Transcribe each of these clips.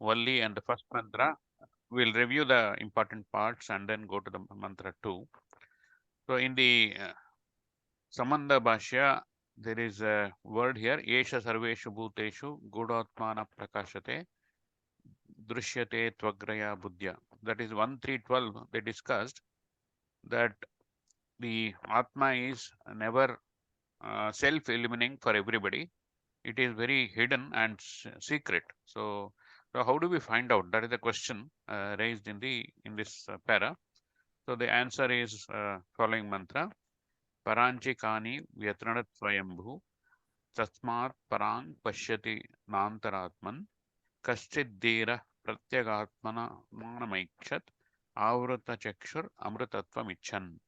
Valli and the first mantra. We'll review the important parts and then go to the mantra 2. So in the Samanda Bhashya, there is a word here, Esha Sarveshu Bhuteshu Gudatmana Prakashate Drishyate Tvagraya Buddhya. That is 1312. They discussed that the Atma is never self-illuminating for everybody. It is very hidden and secret. So how do we find out? That is the question raised in this para. So the answer is following mantra: Paranchi kani vyatranat swayambhu tasmat parang pashyati nantaratman kaschidera pratyagatmana manamaikshat avrata chakshur amrutatvam ichan.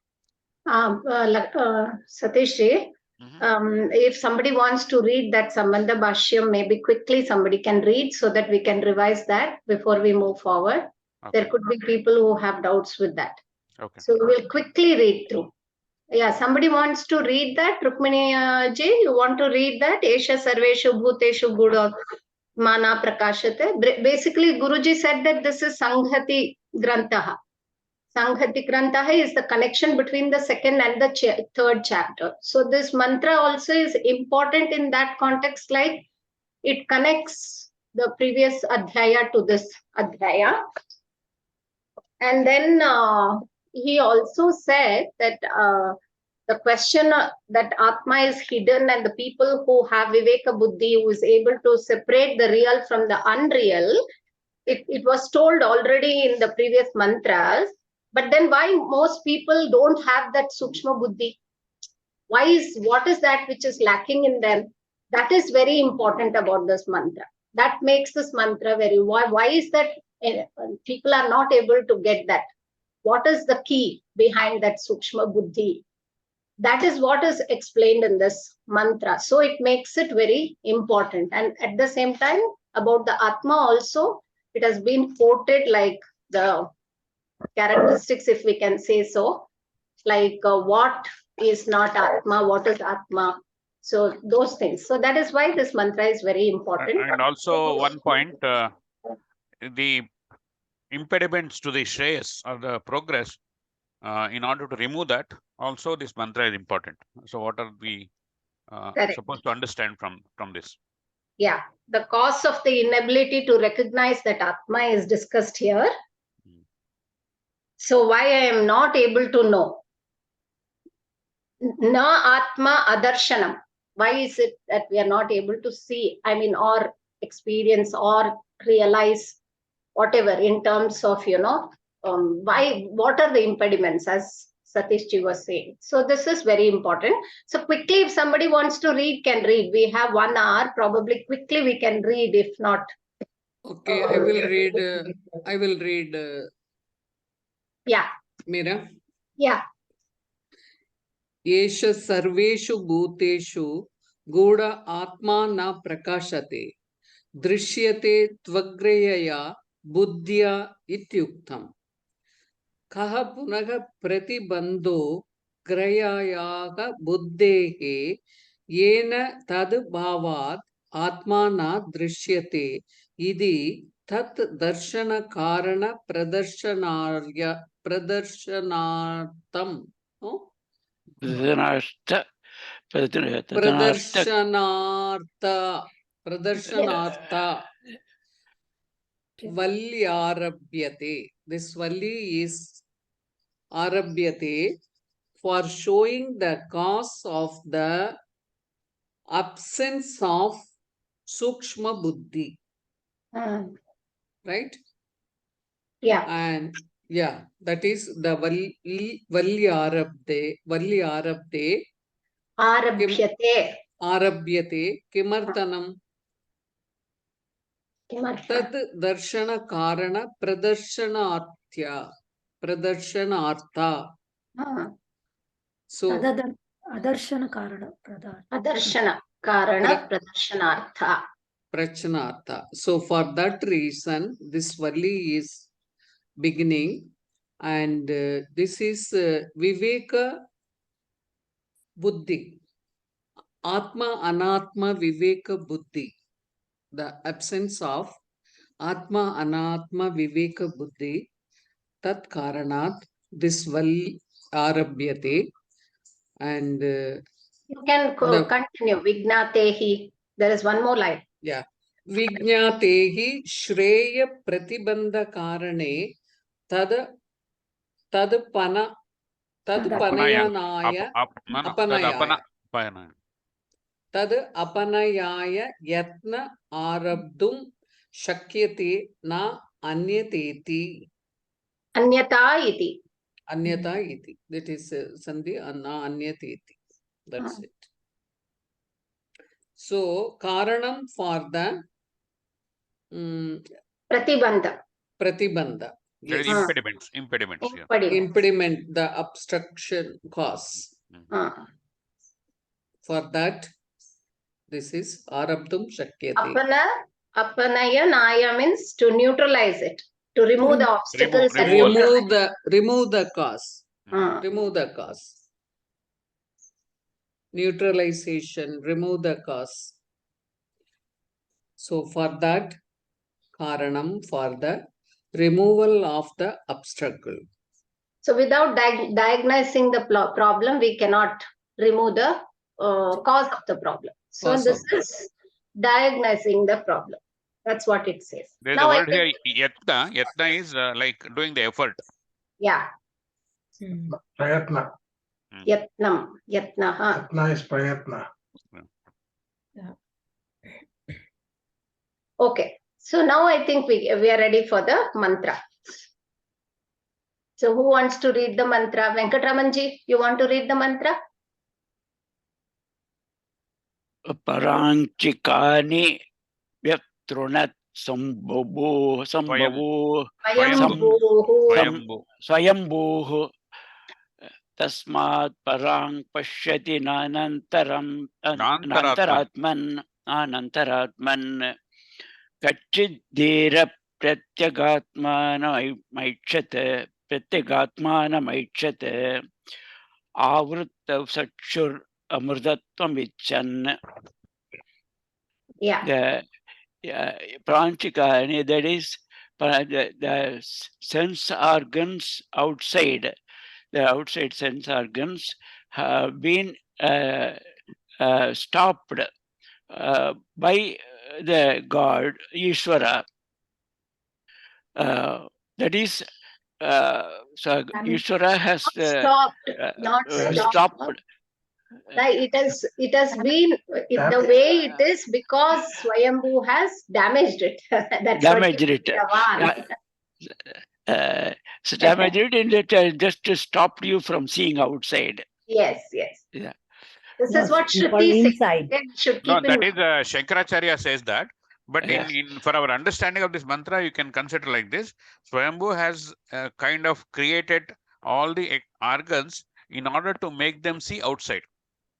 Satish ji, if somebody wants to read that Sambandha Bhashyam, maybe quickly somebody can read so that we can revise that before we move forward. Okay. There could be people who have doubts with that. Okay. So we'll quickly read through. Yeah, somebody wants to read that. Rukmini ji, you want to read that? Esha Sarveshu Bhuteshu Buddha Mana Prakashate. Basically, Guruji said that this is Sanghati Grantaha. Sanghati Grantaha is the connection between the second and the third chapter. So this mantra also is important in that context, like it connects the previous adhyaya to this adhyaya. And then he also said that the question that Atma is hidden and the people who have Viveka Buddhi, who is able to separate the real from the unreal, it was told already in the previous mantras. But then why most people don't have that Sukshma Buddhi? What is that which is lacking in them? That is very important about this mantra. That makes this mantra very, why is that people are not able to get that? What is the key behind that Sukshma Buddhi? That is what is explained in this mantra. So it makes it very important. And at the same time, about the Atma also, it has been quoted like the characteristics, if we can say so, like what is not Atma, what is Atma. So those things. So that is why this mantra is very important. And also one point, the impediments to the shreyas or the progress, in order to remove that, also this mantra is important. So what are we supposed to understand from this? Yeah, the cause of the inability to recognize that Atma is discussed here. So why I am not able to know? Na Atma Adarshanam. Why is it that we are not able to see, or experience or realize whatever in terms of, what are the impediments, as Satish ji was saying. So this is very important. So quickly, if somebody wants to read, can read. We have 1 hour, probably quickly we can read, if not. Okay, I will read. Yeah. Meera? Yeah. Esha sarveshu bhuteshu goda atma na prakashate drishyate tvagrayaya buddhya ityuktam. Kaha punaga pratibandho grayayaga buddhehe yena tad bhavat atmana drishyate idi tat darshana karana pradarshanaartam. No? Pradarshanaartha Valli Arabhyate. This Valli is Arabhyate for showing the cause of the absence of Sukshma Buddhi. Right? Yeah. And yeah, that is the Valli Arabhyate. Valli Arabhyate. Arabhyate. Kimartanam. Tad darshana karana pradarshanaartha. So adarshana karana pradarshanaartha. So for that reason, this Valli is beginning, and this is Viveka Buddhi. Atma Anatma Viveka Buddhi. The absence of Atma Anatma Viveka Buddhi Tat Karanat this Val Arabhyate and You can continue. Vignatehi. There is one more line. yeah. Vijnatehi Shreya Pratibandha Karane Tad Pana Panayanaya Apanayaya Tad Apanayaya Yatna Arabdum Shakyate Na Anyateti Anyata iti. Anyata iti. That is Sandhi Na Anyateti. That's it. So Karanam for the Pratibandha. Pratibandha. There is Yes. impediments. Yeah. Impediment, the obstruction cause. For that, this is Arabdum Shakyate. Apanaya Naya means to neutralize it, to remove the obstacles. Remove the cause. Remove the cause. Neutralization, remove the cause. So for that, Karanam for the removal of the obstacle. So without diagnosing the problem, we cannot remove the cause of the problem. So this is diagnosing the problem. That's what it says. There's a word here, yatna. Yatna is like doing the effort. Yeah. Prayatna. Yatnam. Yatna. Yatna is prayatna. Yeah. Okay. So now I think we are ready for the mantra. So who wants to read the mantra? Venkatramanji, you want to read the mantra? Paranchikani Vyatrunat Sambhavu Swayambhuh Tasmat Parang Pashyati Nanantaratman Kachidhira Pratyagatmanamaichat Avrutta Satshur Amrdatvam Vichan. Yeah. Pranchikani, that is the sense organs outside, the outside sense organs have been stopped by the God, Ishvara. That is, so Ishvara has stopped. It has been the way it is because Swayambhu has damaged it. That's damaged it. So damaged it and it just stopped you from seeing outside. Yes. Yeah. This is what Shruti inside. should No, keep that is Shankaracharya says that. But Yeah. in for our understanding of this mantra, you can consider like this: Swayambhu has kind of created all the organs in order to make them see outside.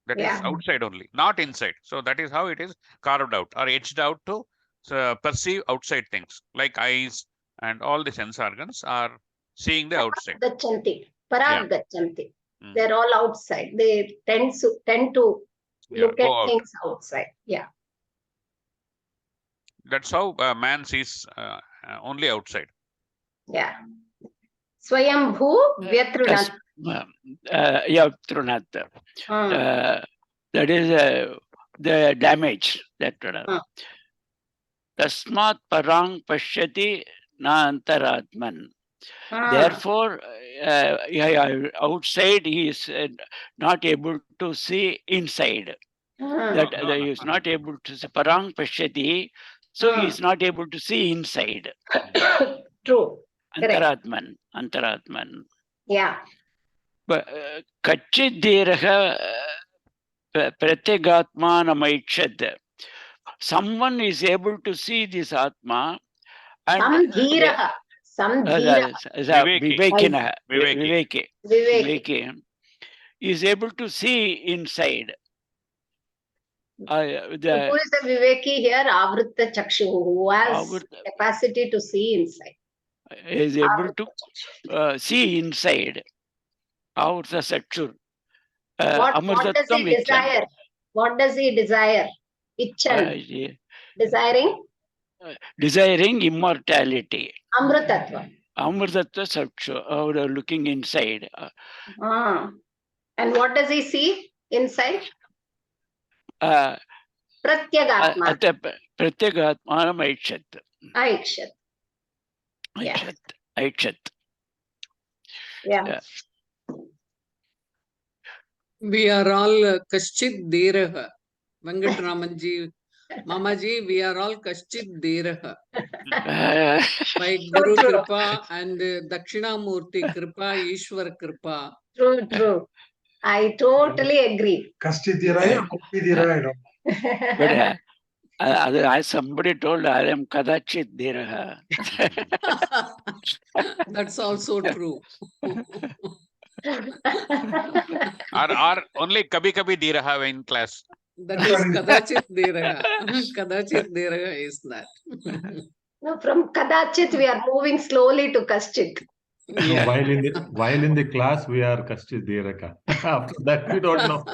That is outside only, not inside. So that is how it is carved out or etched out to perceive outside things, like eyes and all the sense organs are seeing the outside. Parag Gachanti. They're all outside. They tend to look at things outside. Yeah. That's how man sees only outside. Yeah. Swayambhu Vyatrunat. Vyatrunat. That is the damage. Tasmat Parang Pashyati Na Antaratman. Therefore, outside he is not able to see inside. That he is not able to see Parang Pashyati, so he is not able to see inside. True. Antaratman. Yeah. Kachidhiraha Pratyagatmanamaichat. Someone is able to see this Atma and Viveki is able to see inside. Who is the Viveki here? Avrutta Chakshu, who has capacity to see inside. Is able to see inside. Avrutta Chakshur. What does he desire? What does he desire? Ichan. Desiring? desiring immortality. Amritatva. Amritatva Saksha, or looking inside. And what does he see inside? Pratyagatma. Pratyagatmanam Aichat. Aikshat. Yeah. Aichat. Yeah. We are all Kaschit Deraha. Venkatramanji, Mamaji, we are all Kaschit Deraha. By Guru Kripa and Dakshinamurti Kripa, Ishwar Kripa. True. I totally agree. Kashchitiraya, Kupidiraya. But as somebody told, I am Kadachit Deraha. That's also true. Or only Kabhi Kabhi Di Raha in class. That is Kadachit Deraha. Kadachit Deraha is that. No, from Kadachit we are moving slowly to Kaschit. Yeah. While in the class, we are Kashchit Deraka. After that, we don't know.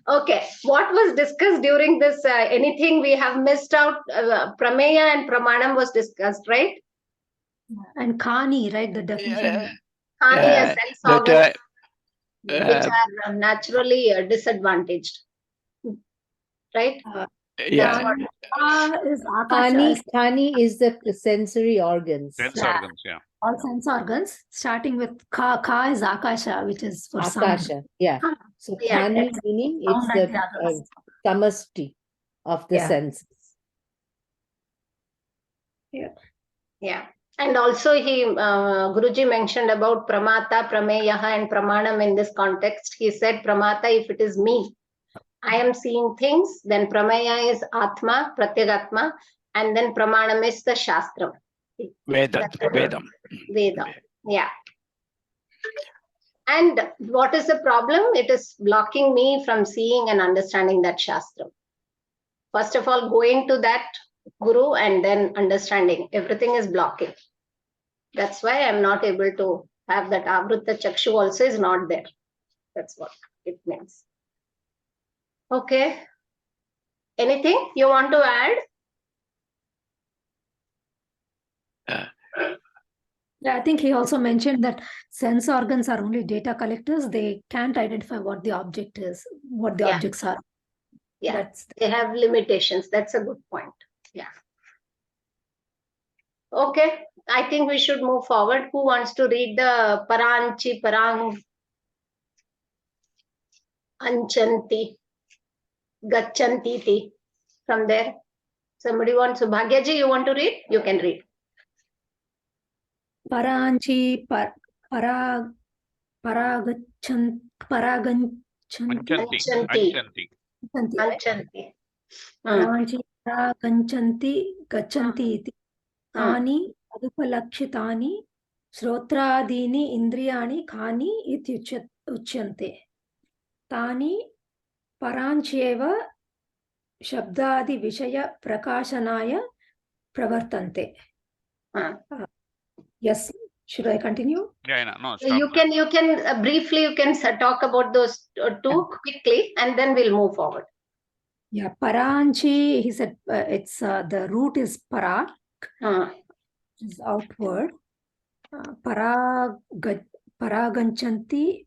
Okay, what was discussed during this? Anything we have missed out? Prameya and Pramanam was discussed, right? And Kani, right? The definition. Kani as sense that, organs, which are naturally disadvantaged, right? yeah. Is Akasha. Kani is the sensory organs. Sense organs, yeah. All sense organs, starting with Ka is Akasha, which is for sound. Akasha, yeah. So Yeah. Kani meaning it's Sound like the others. the samasti of the Yeah. senses. Yeah. And also Guruji mentioned about Pramata, Prameyaha and Pramanam in this context. He said Pramata, if it is me, I am seeing things, then Prameya is Atma, Pratyagatma, and then Pramanam is the Shastra. Vedam. Veda. Yeah. And what is the problem? It is blocking me from seeing and understanding that Shastra. First of all, going to that Guru and then understanding. Everything is blocking. That's why I'm not able to have that Avrutta Chakshu also is not there. That's what it means. Okay. Anything you want to add? Yeah, I think he also mentioned that sense organs are only data collectors. They can't identify what the object is, what the objects are. Yeah, they have limitations. That's a good point. Yeah. Okay, I think we should move forward. Who wants to read the Paranchi, Parang, Anchanti, Gacchantiti from there? Somebody wants to, Bhagyaji, you want to read? You can read. Paranchi, Paraganchanti. Anchanti. Paranchi, Paraganchanti, Gachanti iti. Kani adupalakshitani shrotradini indriyani kani iti uchyante. Tani parancheva shabdadi vishaya prakashanaya pravartante. Yes, should I continue? Yeah, no. You can briefly you can talk about those two quickly, and then we'll move forward. Yeah, paranchi. He said it's the root is para, which is outward. Paraganchanti.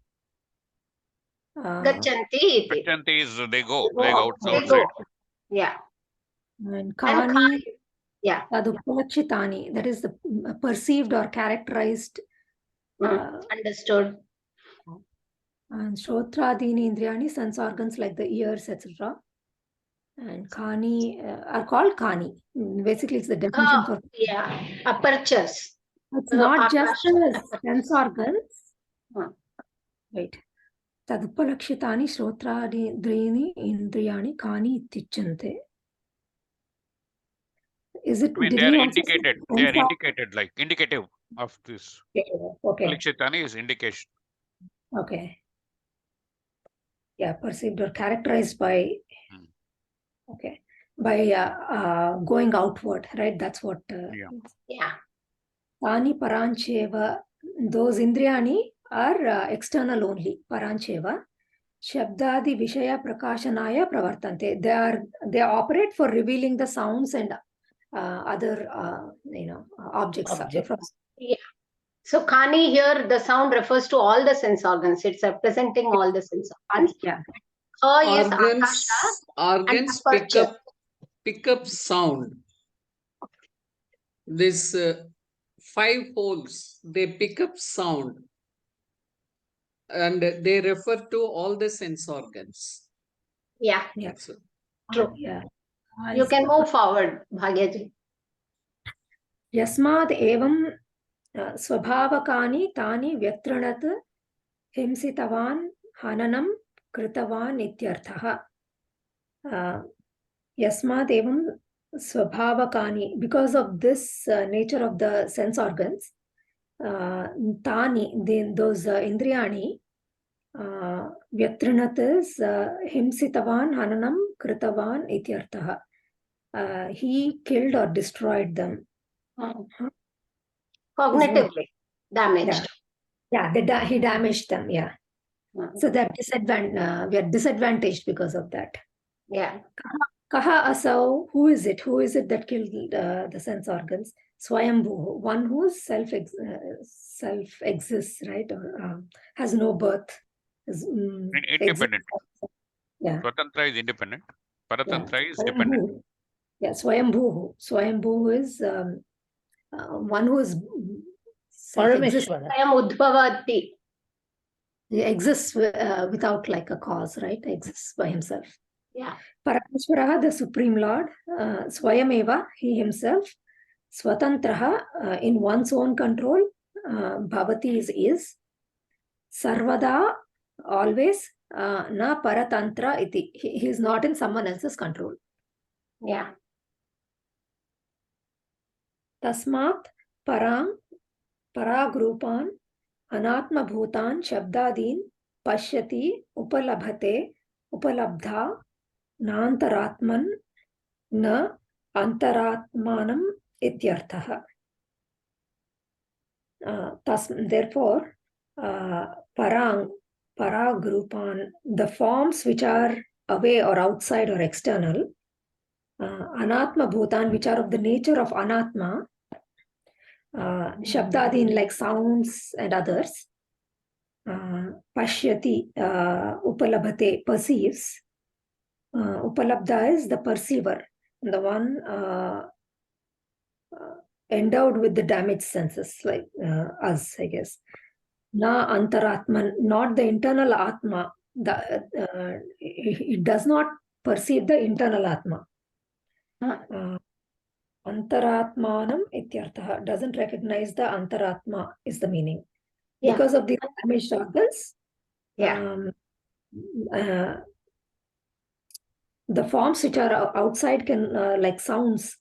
Gachanti is they go outside. Yeah. And Kani, Tadupalakshitani, that is the perceived or characterized. Understood. And Shrotradini Indriyani, sense organs like the ears, etc. And Kani are called Kani. Basically, it's the definition for. Yeah, apertures. It's not just the sense organs. Right. Tadupalakshitani Shrotradini Indriyani Kani Tichante. Is it? I mean, they are indicated. They are indicated, like indicative of this. Okay. Palakshitani is indication. Okay. Yeah, perceived or characterized by. Okay, by going outward, right? That's what. Yeah. Tani parancheva. Those indriyani are external only. Parancheva. Shabdadi Vishaya Prakashanaya Pravartante. They operate for revealing the sounds and other objects. Yeah. So Khani here, the sound refers to all the sense organs. It's representing all the sense organs. Yeah. Is Organs, Akasha. organs pick up sound. This 5 holes, they pick up sound. And they refer to all the sense organs. Yeah. Yeah. So, True. Yeah. You can move forward, Bhagyaji. Yasmad evam स्वभावकानि तानि व्यतृणत् हिंसितवान् हननं कृतवान् इत्यर्थः. Yasmad evam swabhavakani, because of this nature of the sense organs, tani, those indriyani, vyatrinat is himsitavan hananam kritavan ityartha. He killed or destroyed them. Cognitively damaged. Yeah, he damaged them. Yeah. So that we are disadvantaged because of that. Yeah. Kaha asau, who is it? Who is it that killed the sense organs? Swayambhu, one who self exists, right? Or has no birth. Is, independent. Yeah. Swatantra is independent. Paratantra is dependent. Yeah, Swayambhu. Swayambhu is one who is Parameshwara. Udbhavati. He exists without like a cause, right? Exists by himself. Yeah. Parameshwara, the Supreme Lord, Swayameva, he himself, Swatantraha, in one's own control, Bhavati is, Sarvada, always, na Paratantra iti. He is not in someone else's control. Yeah. Tasmat paragrupan anatma bhutan shabdadin pashyati upalabhate upalabdha nantaratman na antaratmanam ityartha. Therefore, paragrupan, the forms which are away or outside or external, anatma bhutan, which are of the nature of anatma, shabdadin, like sounds and others, pashyati, upalabhate, perceives, upalabdha is the perceiver, the one endowed with the damaged senses, like us, I guess. Na antaratman, not the internal atma. It does not perceive the internal atma. Antaratmanam ityartha, doesn't recognize the antaratma is the meaning. Yeah. Because of the damaged organs, the forms which are outside can, like sounds,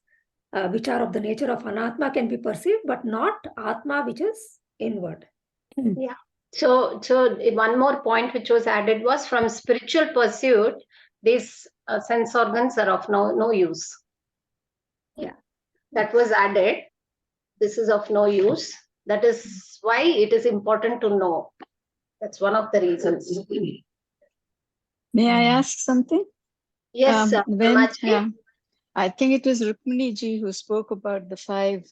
which are of the nature of anatma, can be perceived, but not atma, which is inward. Yeah. So one more point which was added was, from spiritual pursuit, these sense organs are of no use. Yeah. That was added. This is of no use. That is why it is important to know. That's one of the reasons. May I ask something? Yes, I think it was Rukmini ji who spoke about the 5,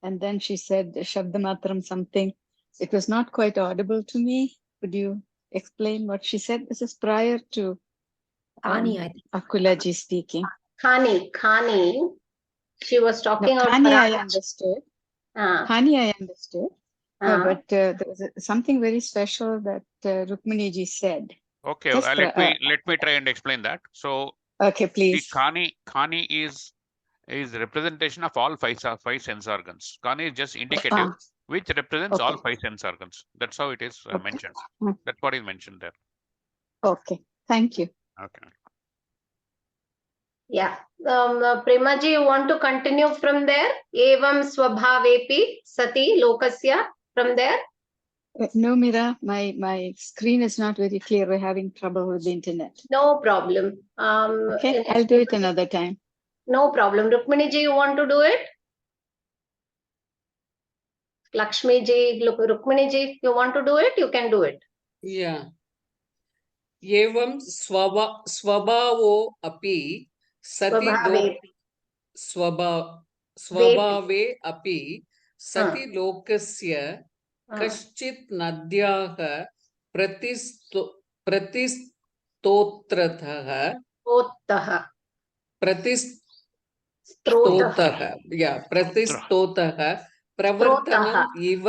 and then she said Shabdamatram something. It was not quite audible to me. Could you explain what she said? This is prior to Khani, I think. Akula ji speaking. Khani. She was talking about Khani, I understood. Khani, I understood. But there was something very special that Rukmini ji said. Okay, let me try and explain that. So, okay, please. The Khani is representation of all 5 sense organs. Khani is just indicative, which represents all 5 sense organs. That's how it is mentioned. That's what is mentioned there. Okay, thank you. Okay. Yeah. Premaji, you want to continue from there? Evam swabhavepi sati lokasya, from there? No, Mira, my screen is not very clear. We're having trouble with the internet. No problem. Okay, I'll do it another time. No problem. Rukmini ji, you want to do it? Lakshmi ji, Rukmini ji, you want to do it? You can do it. yeah. Evam swabhavo api sati Swabhave. स्वभावे अपि सति लोकस्य कश्चित् नद्याः प्रतिस्तोत्रतः प्रवर्तनम् इव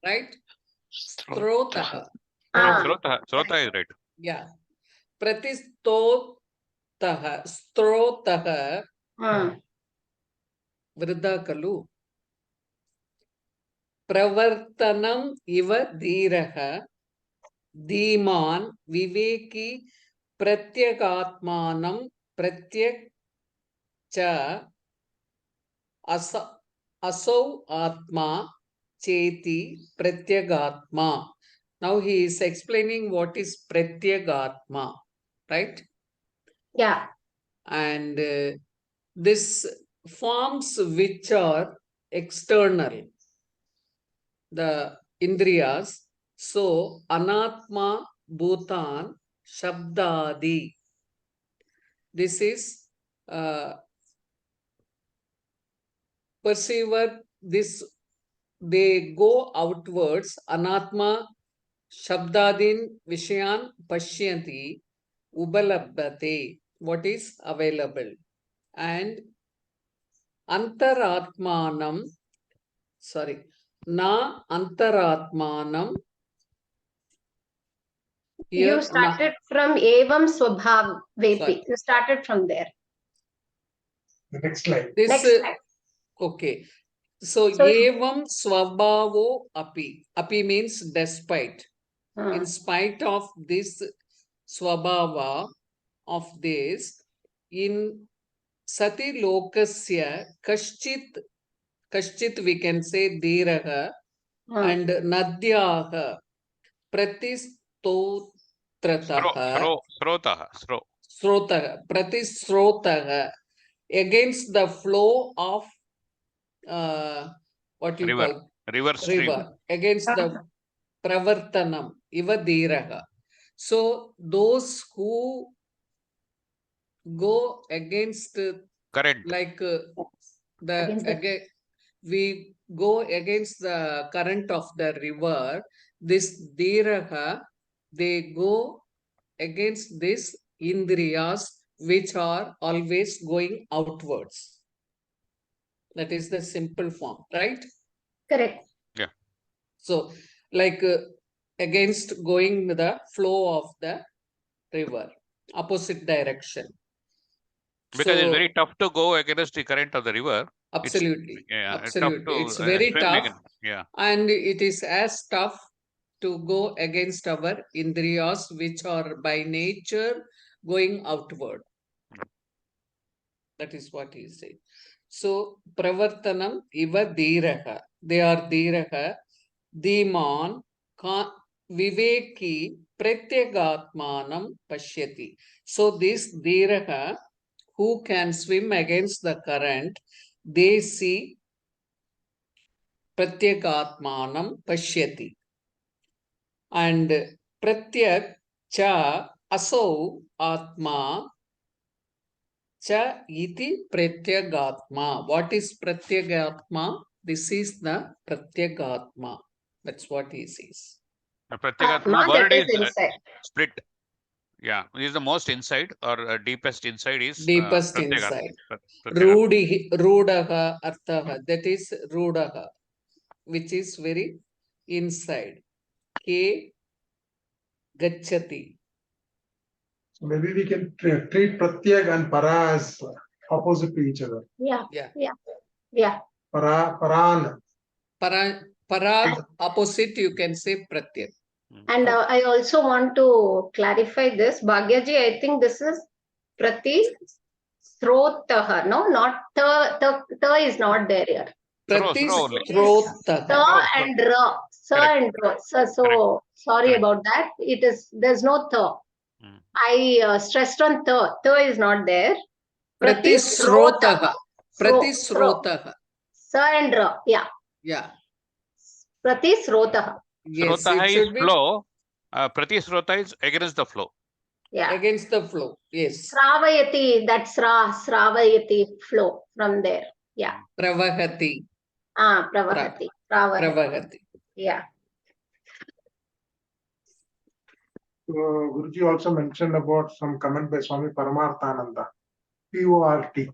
right? Strotah. Srota is right. Yeah. Strotah. Vriddha kalu. Pravartanam iva dhiraha. Dhiman viveki pratyagatmanam pratyakcha asau atma cheti pratyagatma. Now he is explaining what is pratyagatma, right? Yeah. And this forms which are external, the indriyas. So anatma bhutan shabdadi. This is perceiver. This they go outwards. Anatma shabdadin vishayan pashyanti ubalabhate. What is available. And antaratmanam, sorry, na antaratmanam. Here, You started from evam swabhavepi. Sorry. You started from there. The next slide. This, Next slide. okay. So evam swabhavo api. Api means despite. In spite of this swabhava of this, in sati lokasya kashchit we can say dhiraha and nadyaha pratistotrataha pratisrotaha against the flow of what you call river stream. Against the pravartanam iva dhiraha. So those who go against current, like we go against the current of the river, this dhiraha, they go against this indriyas which are always going outwards. That is the simple form, right? Correct. Yeah. So like against going the flow of the river, opposite direction. Because it's very tough to go against the current of the river. Absolutely. Absolutely. It's very swim tough. again. Yeah. And it is as tough to go against our indriyas, which are by nature going outward. That is what he said. So, pravartanam iva dhiraha. They are dhiraha. Dhiman viveki pratyagatmanam pashyati. So, this dhiraha, who can swim against the current, they see pratyagatmanam pashyati. And pratyak cha asau atma cha iti pratyagatma. What is pratyagatma? This is the pratyagatma. That's what he says. The Pratyagatma Atma, word that is inside. split. Yeah, it is the most inside or deepest inside is Deepest Pratyagatma. inside. Rudaha arthaha. That is rudaha, which is very inside. Ke gachati. So maybe we can treat Pratyag and Para as opposite to each other. Yeah. Yeah. Yeah. Yeah. Paran. Para opposite, you can say Pratyak. And I also want to clarify this. Bhagyaji, I think this is Prati Srotaha. No, not Ta is not there here. Prati only. Srotaha. Ta and Ra. Sa and Ra. So sorry about that. There's no Ta. I stressed on tha. Tha is not there. Pratisrotaha. Sro. Pratisrotaha. Sa and ra. Yeah. Yeah. Pratisrotaha. Yes, Srotaha it is should be flow. Pratisrota is against the flow. Yeah. against the flow. Yes. Sravayati, that's ra. Sravayati, flow from there. Yeah. Pravahati. Pravahati. Pravahati. Pravahati. Yeah. Guruji also mentioned about some comment by Swami Paramarthananda. PORT.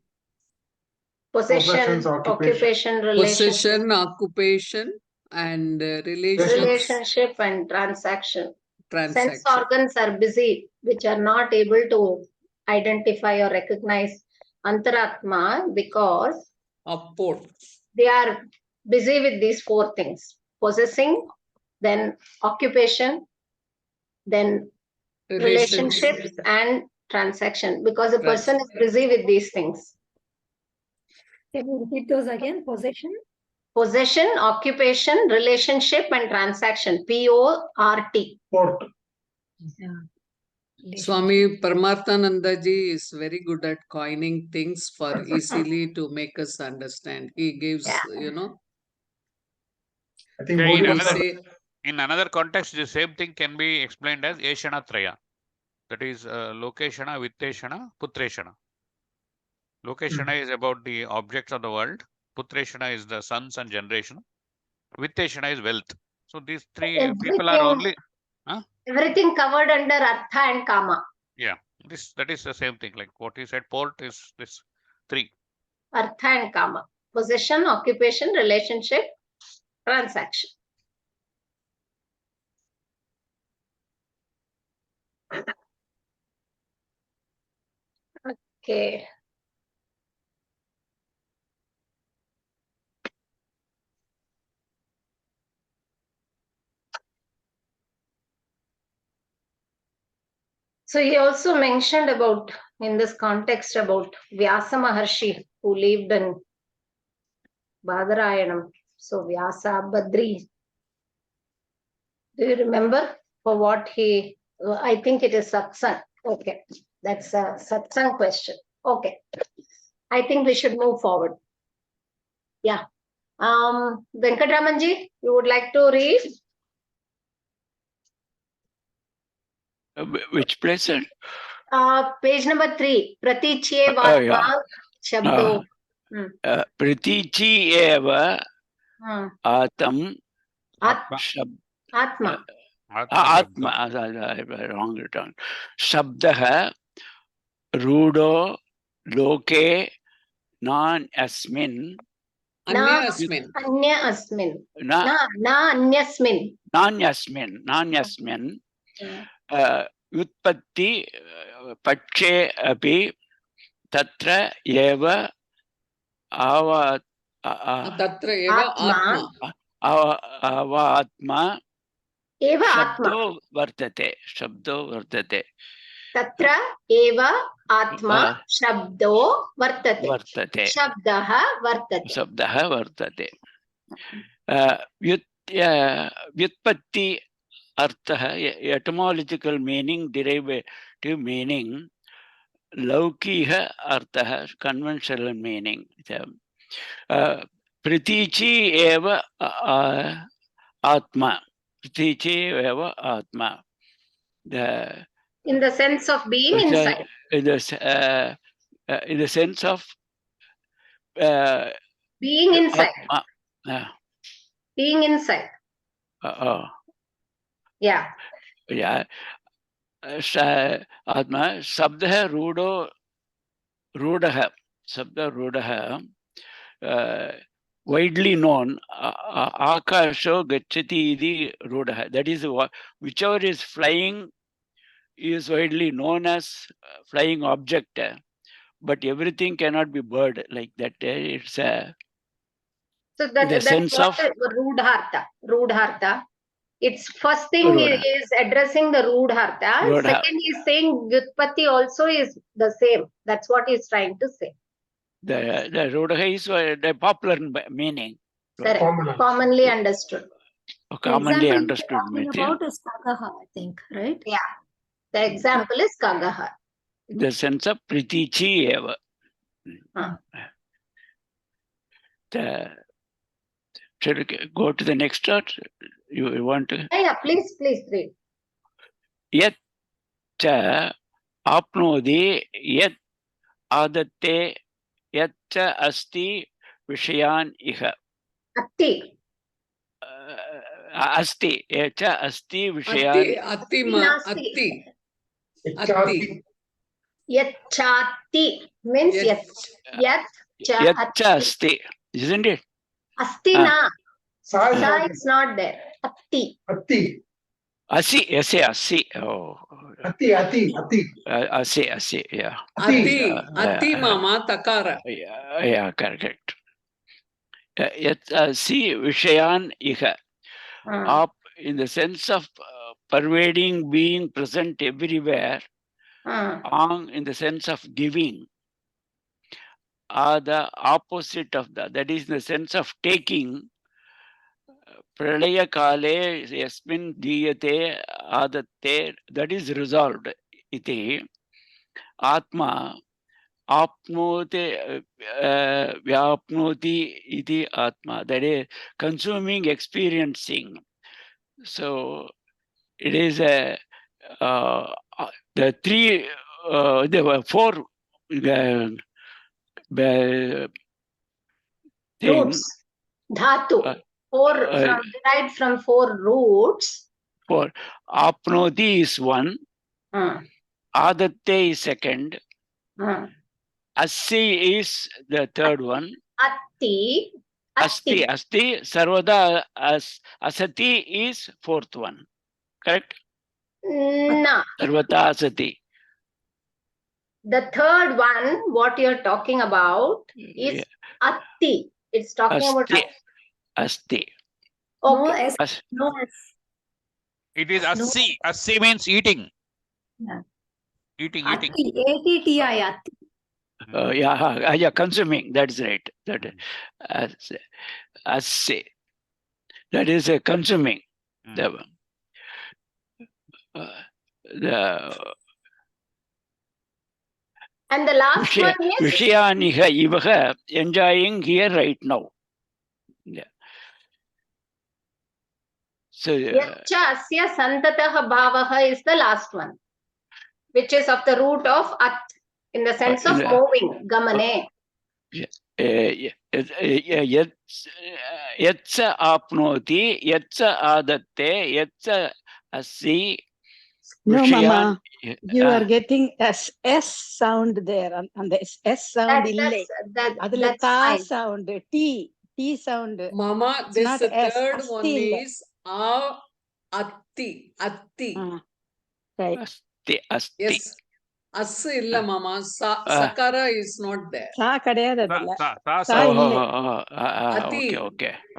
Possession, Possessions, occupation, relationship. Possession, occupation, and Relationship and transaction. transaction. Sense organs are busy, which are not able to identify or recognize Antaratma because Apport. they are busy with these four things: possessing, then occupation, then relationships and transaction, because a person is busy with these things. Can you repeat those again? Possession? Possession, occupation, relationship and transaction. PORT. Port. Swami Paramarthananda ji is very good at coining things for easily to make us understand. He gives, you know, I think Okay, Modi in was another- say In another context, the same thing can be explained as Eshana Traya. That is Lokeshana, Vitteshana, Putreshana. Lokeshana is about the objects of the world. Putreshana is the sons and generation. Vitteshana is wealth. So these three people are only. Everything covered under Artha and Kama. Yeah, that is the same thing. Like what he said, port is this three. Artha and Kama. Possession, occupation, relationship, transaction. Okay. So he also mentioned about, in this context, about Vyasa Maharshi, who lived in Badarayanam. So Vyasa, Badri. Do you remember for what he, I think it is satsang. Okay. That's a satsang question. Okay. I think we should move forward. Yeah. Venkatramanji, you would like to read? Which place? Page number 3. Pratichye Yeah. Shabdo. Pratichi eva atam Atma. Atma. Wrong return. Shabdah rudo loke non asmin. Anya asmin. Anya asmin. Na Anyasmin. Nanyasmin. Utpatti pakshe api tatra eva ava Tatra eva atma. ava atma Eva shabdo vartate. Tatra eva atma shabdo vartate. Shabdaha vartate. Vyutpatti artha, etymological meaning, derivative meaning, laukiha artha, conventional meaning. Pratichi eva atma. Pratichi eva atma. In the sense of being inside. In the sense of being inside. Atma. Being inside. Yeah. Yeah. Atma, Sabda Rudaha, widely known, Akasho Gachati Idi Rudaha. That is, whichever is flying is widely known as flying object, but everything cannot be bird like that. It's so that's sense what of Rudhartha. It's first thing is addressing the Rudhartha. Second is saying Vyutpatti also is the same. That's what he's trying to say. The Rudha is the popular meaning. Correct. Commonly understood. Commonly Example understood. about is Pagaha, I think, right? Yeah. The example is Kagaha. In the sense of Pritichi eva. Shall we go to the next chart? You want to? Yeah, please read. Yet cha apnodi yet adatte yet cha asti vishayan iha. Atti. Asti cha asti Atti, vishayan. Atti, ma, Atti. Atti. Yachati means Yet. yat. Yet cha asti, isn't it? Asti na. Sa is Sa not is not there. Atti. Atti. Asi. Oh, Atti. asi. Yeah. Atti, mama, takara. Yeah, correct. Yet see vishayan iha. Up in the sense of pervading, being present everywhere. Ang in the sense of giving are the opposite of that. That is in the sense of taking. Pralaya kale yasmin diyate adatte, that is resolved. Iti Atma apnote vyapnoti iti Atma, that is consuming, experiencing. So it is the three, there were four Roots. Dhatu. Derived from 4 roots. For apnoti is one, adatte is second, assi is the third one, Atti. asti sarvada asati is fourth one, correct? Na. Sarvata asati. The third one, what you're talking about, is Atti. It's talking about Asti. Okay. No, It is assi. Assi means eating. Yeah. Eating. ATTI, atti. Yeah, consuming. That's right. That assi. That is consuming. The and the last one is Vishayaniha ivaha, enjoying here right now. Yeah. So Yacha asya santatah bhavaha is the last one, which is of the root of at, in the sense of moving, gamane. Yatsa apnoti, yatsa adatte, yatsa assi. No, Mama, you are getting S sound there, and the S sound that's ta fine. sound, T sound. Mama, this third one is atti. Right. Asti. Yes. As illa mama. Sakara is not there. Sa kadeyadu adula. Sa.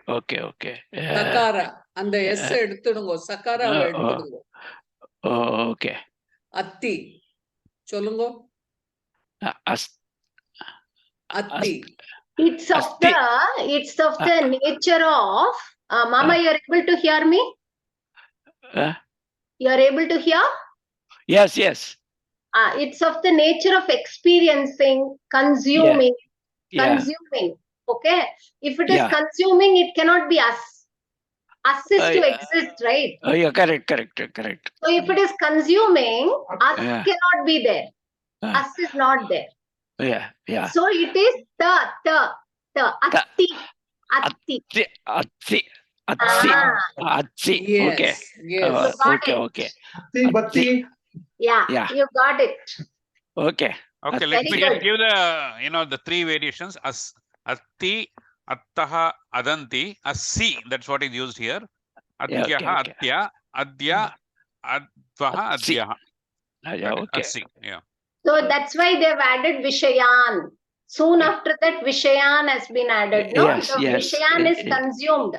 Okay. Sakara. And the S edutudungo. Sakara edutudungo. Okay. Atti. Cholungo. Atti. It's of the nature of Mama, you're able to hear me? You're able to hear? Yes. It's of the nature of experiencing, consuming. Okay? If it is consuming, it cannot be us. Us is to exist, right? Yeah, correct. So if it is consuming, us cannot be there. Us is not there. Yeah. So it is the atti. Atsi. Yes. Okay. Batti. Yeah, you got it. Okay, let me just give the three variations. Atti, attaha, adanti, assi. That's what is used here. Adyaha, atya, adya, advaha, adyaha. Okay. Assi. Yeah. So that's why they've added Vishayan. Soon after that, Vishayan has been added. No, Yes. Vishayan is consumed.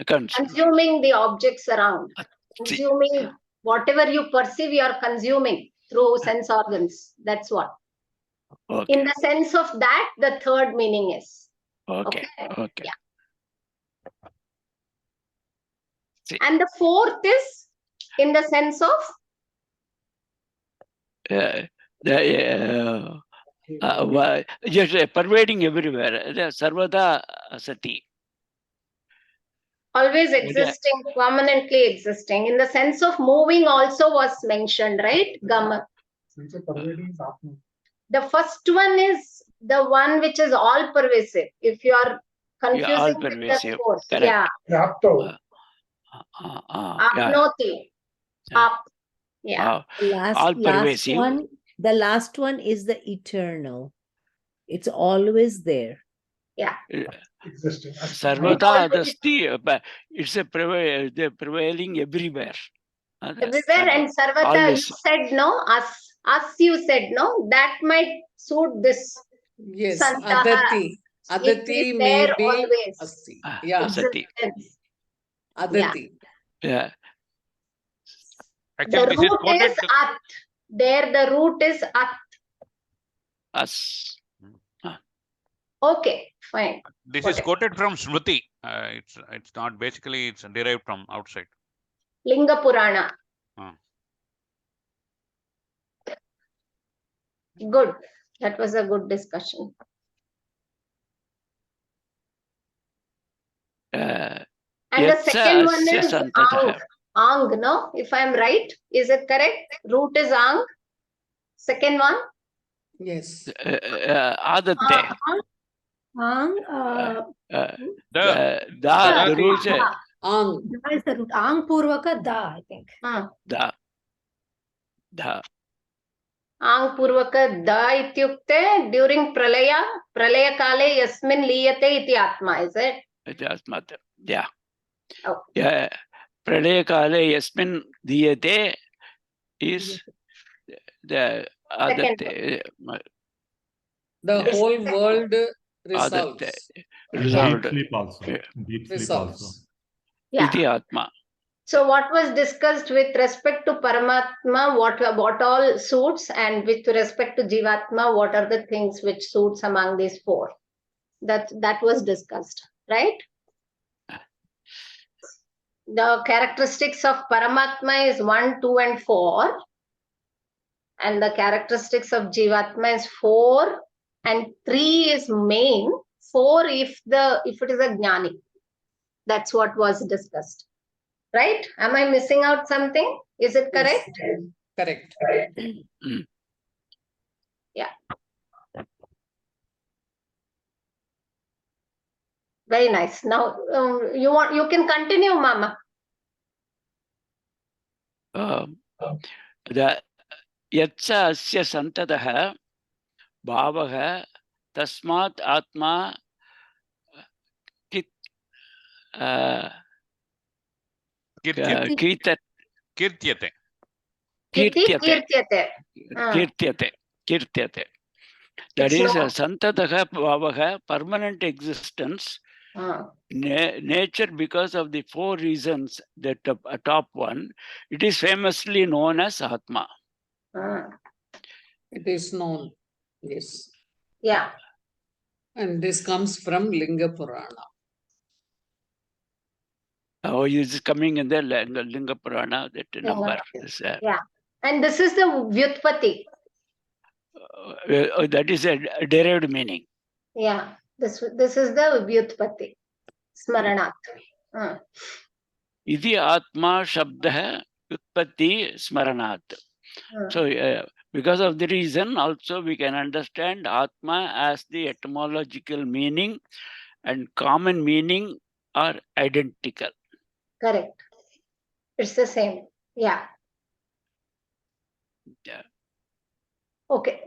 Consuming the objects around. Consuming whatever you perceive, you are consuming through sense organs. That's what. Okay. In the sense of that, the third meaning is. Okay. Yeah. And the fourth is in the sense of just pervading everywhere. Sarvada sati. Always existing, permanently existing. In the sense of moving also was mentioned, right? Gama. Since the pervading is Atma. The first one is the one which is all pervasive. If you are confusing all with the pervasive. force, Correct. yeah. Yapto. Yeah. Apnoti. Up. Yeah. All pervasive. The last one is the eternal. It's always there. Yeah. Existing. Sarvada dasti. It's a the prevailing everywhere. Everywhere and Sarvata, always. you said no, us you said no, that might suit this. Yes, Santaha. adati. It Adati is may there be always. asti. Yeah, Sati. Existence. adati. Yeah. Actually, The this is root quoted. is at. There the root is at. Us. Okay, fine. This Got is it. quoted from Smriti. It's not basically, it's derived from outside. Linga Purana. Good. That was a good discussion. And the second one is Ang. Ang, no? If I'm right, is it correct? Root is Ang. Second one? Yes. Adatte. Ang, The rules. Ang. Da is the root. Ang Purvaka Da, I think. Da. Ang Purvaka Da ityukte during Pralaya Kale Yasmin Liyate iti Atma, is it? Atma. Yeah. Oh. Yeah. Pralaya Kale Yasmin Diyate is the Adatte. The Yes. whole world resolves. Resolved. Deep sleep also. Deep sleep also. Resolves. Yeah. Iti Atma. So what was discussed with respect to Paramatma, what all suits, and with respect to Jivatma, what are the things which suits among these four? That was discussed, right? The characteristics of Paramatma is 1, 2, and 4. And the characteristics of Jivatma is 4 and 3 is main. 4 if it is a Jnani. That's what was discussed. Right? Am I missing out something? Is it correct? Yes. Correct. Yeah. Very nice. Now you can continue, Mama. The Yatsa Asya Santadaha Bhavaha Tasmat Atma Kit Kirtyate. Kirtyate. That is Santadaha Bhavaha, permanent existence. Nature, because of the 4 reasons, that top one, it is famously known as Atma. It is known. Yes. Yeah. And this comes from Linga Purana. Oh, it is coming in the Linga Purana, that number. Yeah. And this is the Vyutpati. That is a derived meaning. Yeah. This is the Vyutpati. Smaranat. Idi Atma Shabda Utpatti Smaranat. So, because of the reason, also we can understand Atma as the etymological meaning and common meaning are identical. Correct. It's the same. Yeah. Yeah. Okay.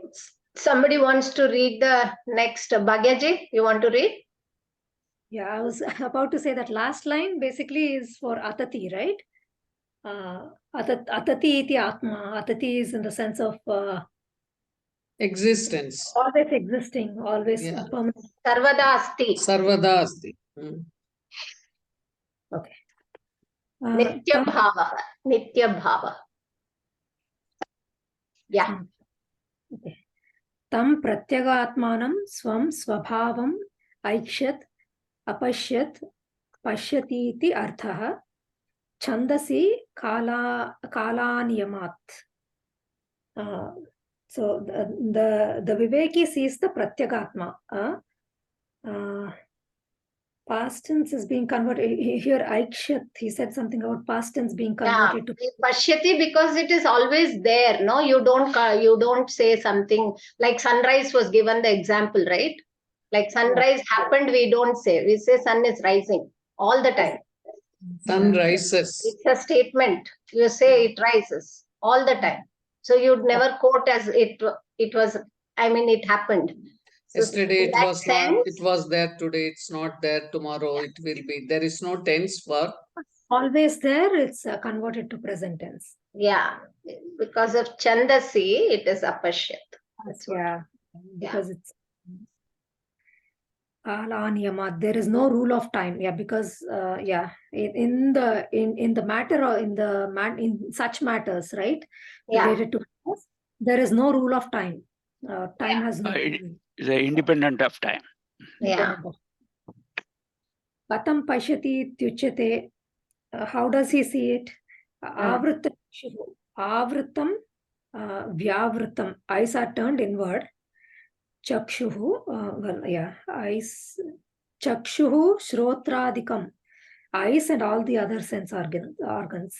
Somebody wants to read the next. Bhagyaji, you want to read? Yeah, I was about to say that last line basically is for Atati, right? Atati iti Atma. Atati is in the sense of existence. Always existing, always permanent. Sarvada asti. Sarvada asti. Okay. Nitya bhava. Nitya bhava. Yeah. Okay. Tam pratyagatmanam swam swabhavam aikshat apashyat pashyati iti arthaha chandasi kalaniyamat. So the Viveki sees the Pratyagatma. Past tense is being converted here. Aikshat, he said something about past tense being converted to Pashyati, because it is always there. No, you don't say something like sunrise was given the example, right? Like sunrise happened, we don't say. We say sun is rising all the time. Sun rises. It's a statement. You say it rises all the time. So you'd never quote as it was, I mean, it happened. So Yesterday in it that was not, it sense, was there, today it's not there, tomorrow it will be. There is no tense for always there. It's converted to present tense. yeah, because of Chandasi, it is Apashyat. That's what. Yeah, because it's Alaniyama. There is no rule of time. Yeah, because in the matter or in such matters, right? Yeah. Related to us, there is no rule of time. Time has no The independent of time. Yeah. Katam pashyati tyuchyate. How does he see it? Avritam, vyavritam. Eyes are turned inward. Chakshuhu, eyes. Chakshuhu, shrotradikam. Eyes and all the other sense organs.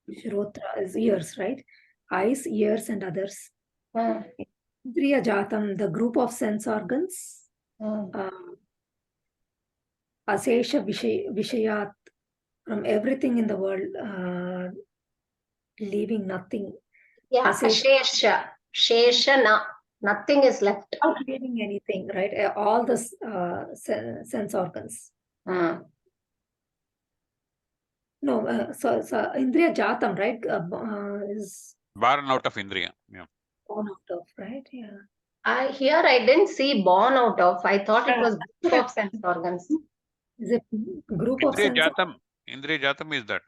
Shrotra is ears, right? Eyes, ears, and others. Indriya jatam, the group of sense organs. Asesha vishayat, from everything in the world, leaving nothing. Yeah, Ashesha. Sheshana. Nothing is left. Without leaving anything, right? All the sense organs. No, so Indriya Jatam, right? Is Born out of Indriya. Yeah. born out of, right? Yeah. Here I didn't see born out of. I thought it was group of sense organs. Is it group of Indriya sense? Indriya Jatam is that.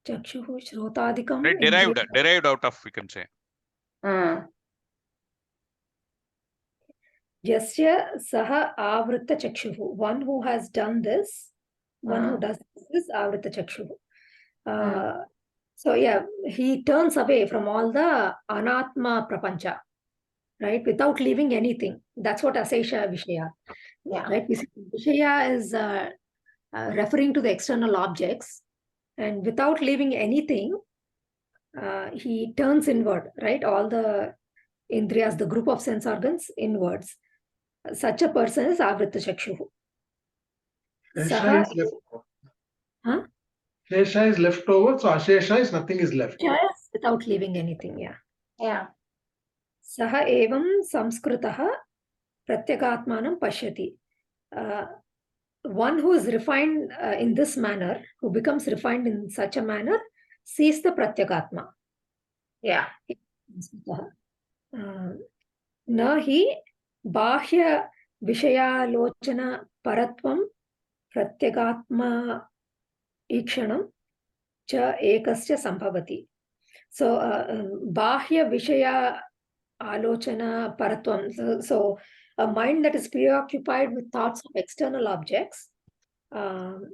Chakshuhu, Shrotadikam. Right, derived out of, we can say. Jasya Saha Avrita Chakshuhu. One who has done this, one who does this is Avrita Chakshuhu. So yeah, he turns away from all the Anatma Prapancha, right? Without leaving anything. That's what Asesha Vishaya. Yeah. Right? Vishaya is referring to the external objects, and without leaving anything, he turns inward, right? All the Indriyas, the group of sense organs, inwards. Such a person is Avrita Chakshuhu. Shesha is left over. Huh? Shesha is left over, so Ashesha is nothing is left. Yes, without leaving anything, yeah. Yeah. Saha evam samskritaha pratyakatmanam pashyati. One who is refined in this manner, who becomes refined in such a manner, sees the pratyakatma. Yeah. Na hi bahya vishayalochana paratvam pratyakatma ikshanam cha ekasya sambhavati. So bahya vishaya alochana paratvam. So a mind that is preoccupied with thoughts of external objects and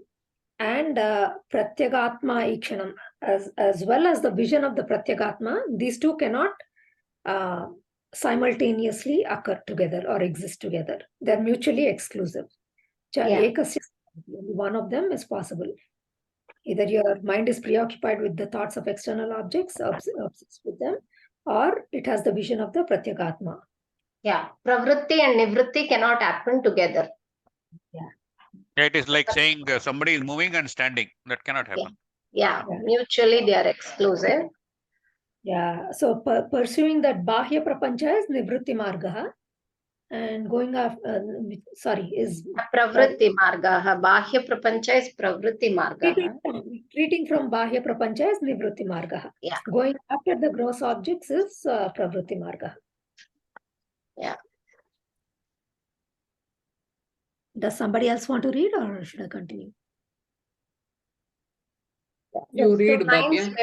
pratyagatma ikshanam, as well as the vision of the pratyagatma, these two cannot simultaneously occur together or exist together. They're mutually exclusive. Only one of them is possible. Either your mind is preoccupied with the thoughts of external objects, obsessed with them, or it has the vision of the pratyagatma. Yeah. Pravritti and nivritti cannot happen together. Yeah. It is like saying somebody is moving and standing. That cannot happen. Yeah. Mutually they are exclusive. Yeah. So pursuing that bahya prapancha is nivritti marga, and going after is Pravritti marga. Bahya prapancha is pravritti marga. Retreating from bahya prapancha is nivritti marga. Yeah. Going after the gross objects is pravritti marga. Yeah. Does somebody else want to read, or should I continue? You read, Bhavya.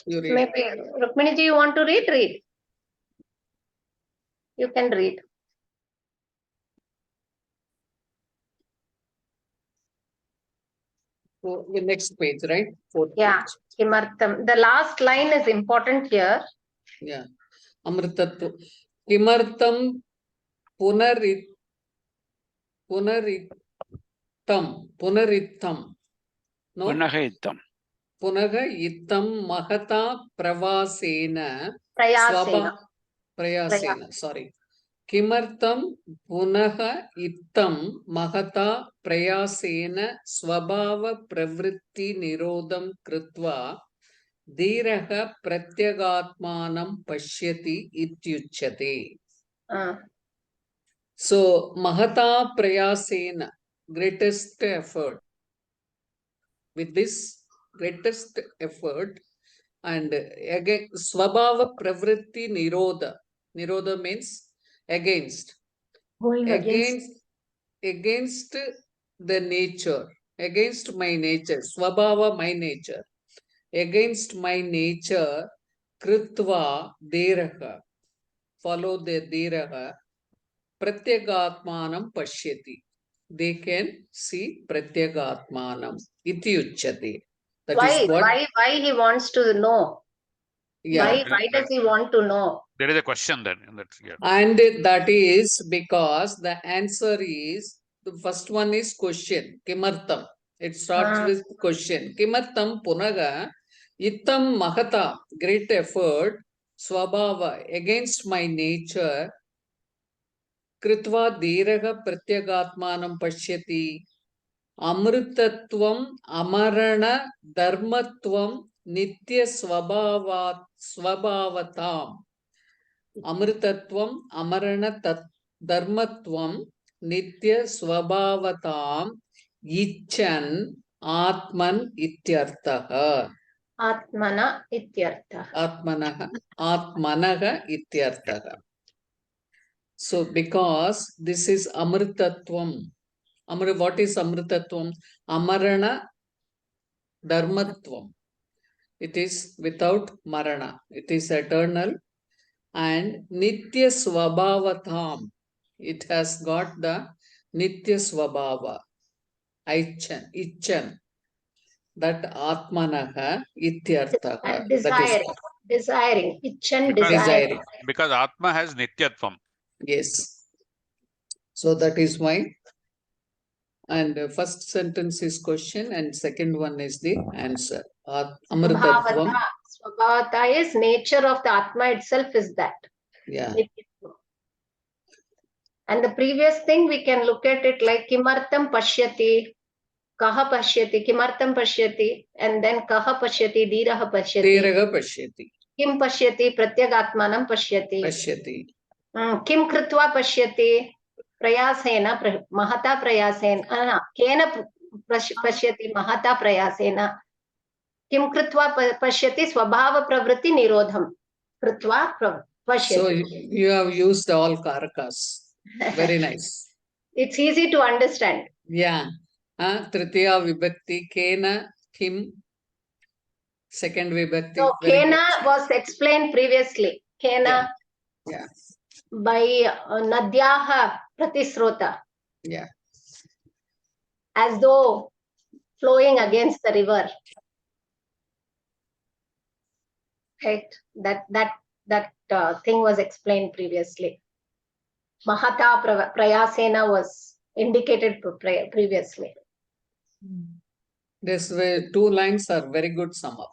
Maybe Rukmini ji, you want to read? Read. You can read. the next page, right? Fourth Yeah. page. Kimartam. The last line is important here. Yeah. Amritatva. Kimartam punaritam. Punaritam. No? Punaha Punaga itam mahata pravasena Prayasena. prayasena. Sorry. Kimartam punaha ittam mahata prayasena swabhava pravritti nirodham kritva dhiraha pratyagatmanam pashyati ityuchyate. So mahata prayasena, greatest effort. With this greatest effort, and again swabhava pravritti nirodha. Nirodha means against. Going against. Against the nature, against my nature, swabhava, my nature, against my nature, kritva deraha, follow the deraha, pratyagatmanam pashyati. They can see pratyagatmanam iti uchyate. That is what. Why he wants to know? Yeah. Why does he want to know? There is a question then. That's, yeah. And that is because the answer is, the first one is question, kimartam. It starts with question. Kimartam punaga ittam mahata, great effort, swabhava, against my nature, kritva dhiraga pratyagatmanam pashyati, amritatvam amarana dharmatvam nitya swabhavatam. Amritatvam amarana dharmatvam nitya swabhavatam ichan atman ityartha. Atmana ityartha. Atmanaha ityartha. So because this is amritatvam. What is amritatvam? Amarana dharmatvam. It is without marana. It is eternal. And nitya swabhavatam, it has got the nitya swabhava, ichan, that atmanaha ityarthaha. Desiring, ichan Because, desiring. because Atma has nityatvam. Yes. So that is why. And first sentence is question and second one is the answer. Amritatvam. Swabhavata is nature of the Atma itself is that. Yeah. And the previous thing we can look at it like kimartam pashyati, kaha pashyati, kimartam pashyati, and then kaha pashyati, dhiraha pashyati. Dhiraha pashyati. Kim pashyati, pratyagatmanam pashyati. Pashyati. Kim kritva pashyati, prayasena, mahata prayasena, kena pashyati, mahata prayasena. Kim kritva pashyati, swabhava pravritti nirodham. Kritva pashyati. So you have used all karakas. Very nice. It's easy to understand. Yeah. Tritiya vibhakti, kena, kim. Second vibhakti. So, kena was explained previously. Kena Yeah. by Nadyaha Pratisrota. Yeah. As though flowing against the river. Right? That thing was explained previously. Mahata Prayasena was indicated previously. These two lines are very good sum up.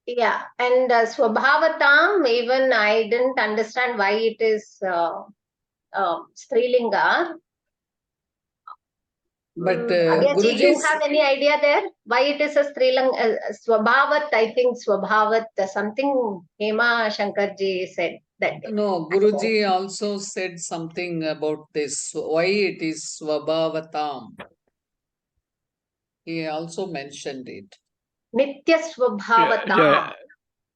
Yeah, and Swabhavatam, even I didn't understand why it is Strilinga. But Guruji, you have any idea there? Why it is a Strilinga? Swabhavat, I think Swabhavat, something Hema Shankarji said that day. No, Guruji also said something about this. Why it is Swabhavatam. He also mentioned it. Nitya Swabhavatam.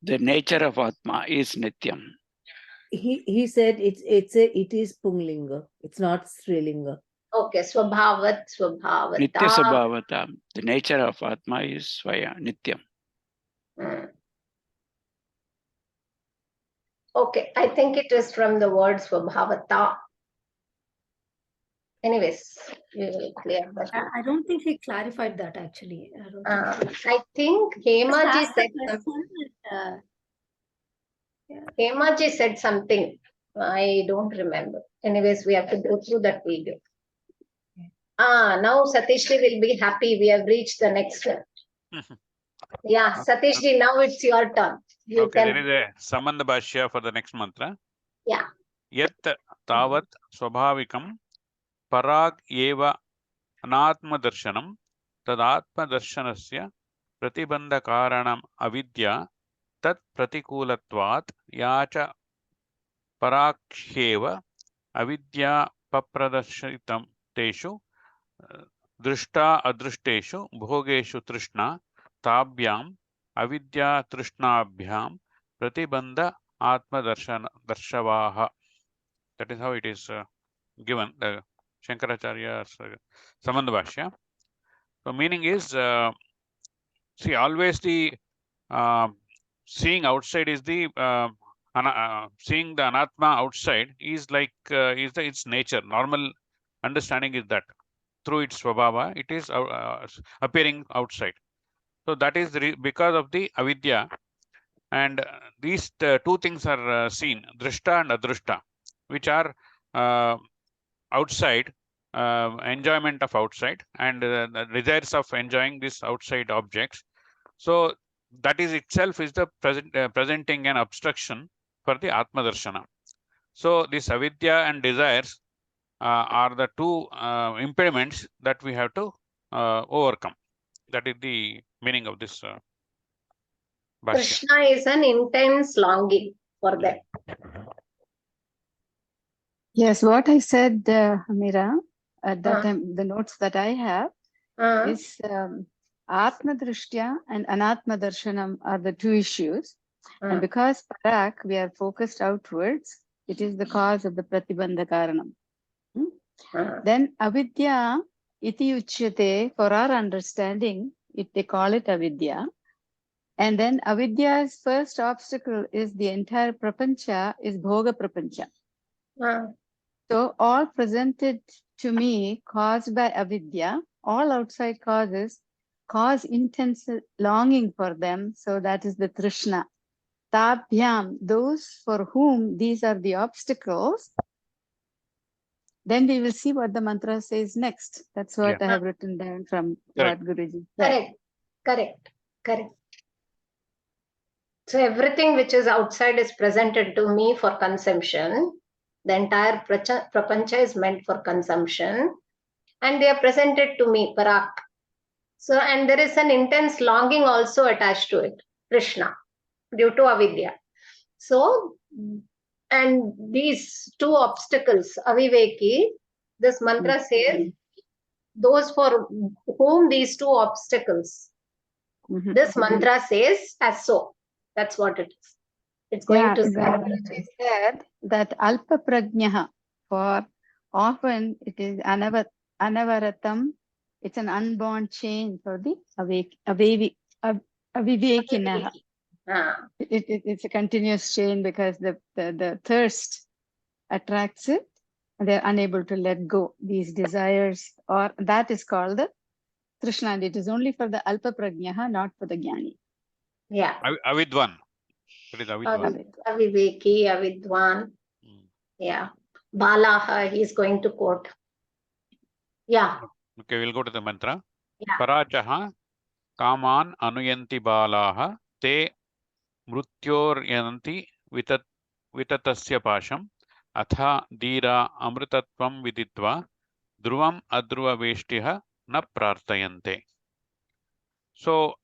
The nature of Atma is Nityam. He said it is Punglinga. It's not Strilinga. Okay, Swabhavat. Nitya Swabhavatam. The nature of Atma is Svaya, Nityam. Okay, I think it is from the word Swabhavata. Anyways, we will clear that. I don't think he clarified that actually. I don't think I think Hemaji Just ask the said, question, Hemaji said something. I don't remember. Anyways, we have to go through that video. Now Satishji will be happy. We have reached the next one. Yeah, Satishji, now it's your turn. You Okay, can. there is a Samandha Bhashya for the next mantra. Yeah. Yat tavat swabhavikam parag eva anatma darshanam tadatma darshanasya pratibandhakaranam avidya tat pratikulatvat yacha paraksheva avidya papradarshitam teshu दृष्टा अदृष्टेषु भोगेषु तृष्णा ताभ्याम अविद्या तृष्णाभ्याम प्रतिबंध आत्मदर्शन दर्शवाः. That is how it is given, the Shankaracharya's Samandha Bhashya. So meaning is, see, always the seeing outside is the seeing the anatma outside is like is the its nature. Normal understanding is that through its svabhava it is appearing outside. So that is because of the avidya, and these two things are seen, drishta and adrushta, which are outside, enjoyment of outside, and the desires of enjoying these outside objects. So that is itself is the presenting an obstruction for the Atma Darshana. So this avidya and desires are the two impediments that we have to overcome. That is the meaning of this Bhashya. Krishna is an intense longing for them. Yes, what I said, Amira, at that time, the notes that I have is Atma Drishtya and Anatma Darshanam are the two issues. And because Parak, we are focused outwards, it is the cause of the Pratibandha Karanam. Then Avidya iti uchyate, for our understanding, they call it Avidya. And then Avidya's first obstacle is the entire Prapancha, is Bhoga Prapancha. So all presented to me caused by avidya, all outside causes cause intense longing for them. So that is the trishna. Tabhyam, those for whom these are the obstacles. Then we will see what the mantra says next. That's what I have written down from what Guruji said. Correct. So everything which is outside is presented to me for consumption. The entire prapancha is meant for consumption, and they are presented to me, Parak. So, and there is an intense longing also attached to it, Krishna, due to avidya. So, and these two obstacles, aviveki, this mantra says, those for whom these two obstacles, this mantra says as so. That's what it is. It's going to say. Said that alpa prajnaha, for often it is anavaratam, it's an unborn chain for the avivekinaha. It's a continuous chain because the thirst attracts it and they're unable to let go these desires, or that is called the trishna, and it is only for the alpa prajnaha, not for the jnani. Yeah. Avidwan. It is Avidwan. Aviveki, Avidwan. Yeah. Balaha, he's going to quote. Yeah. Okay, we'll go to the mantra. Yeah. Parachaha kaman anuyanti balaha te mrutyoryanti vitatasya pasham atha dira amritatvam viditva dhruvam adhruva veshtiha na prartayante. So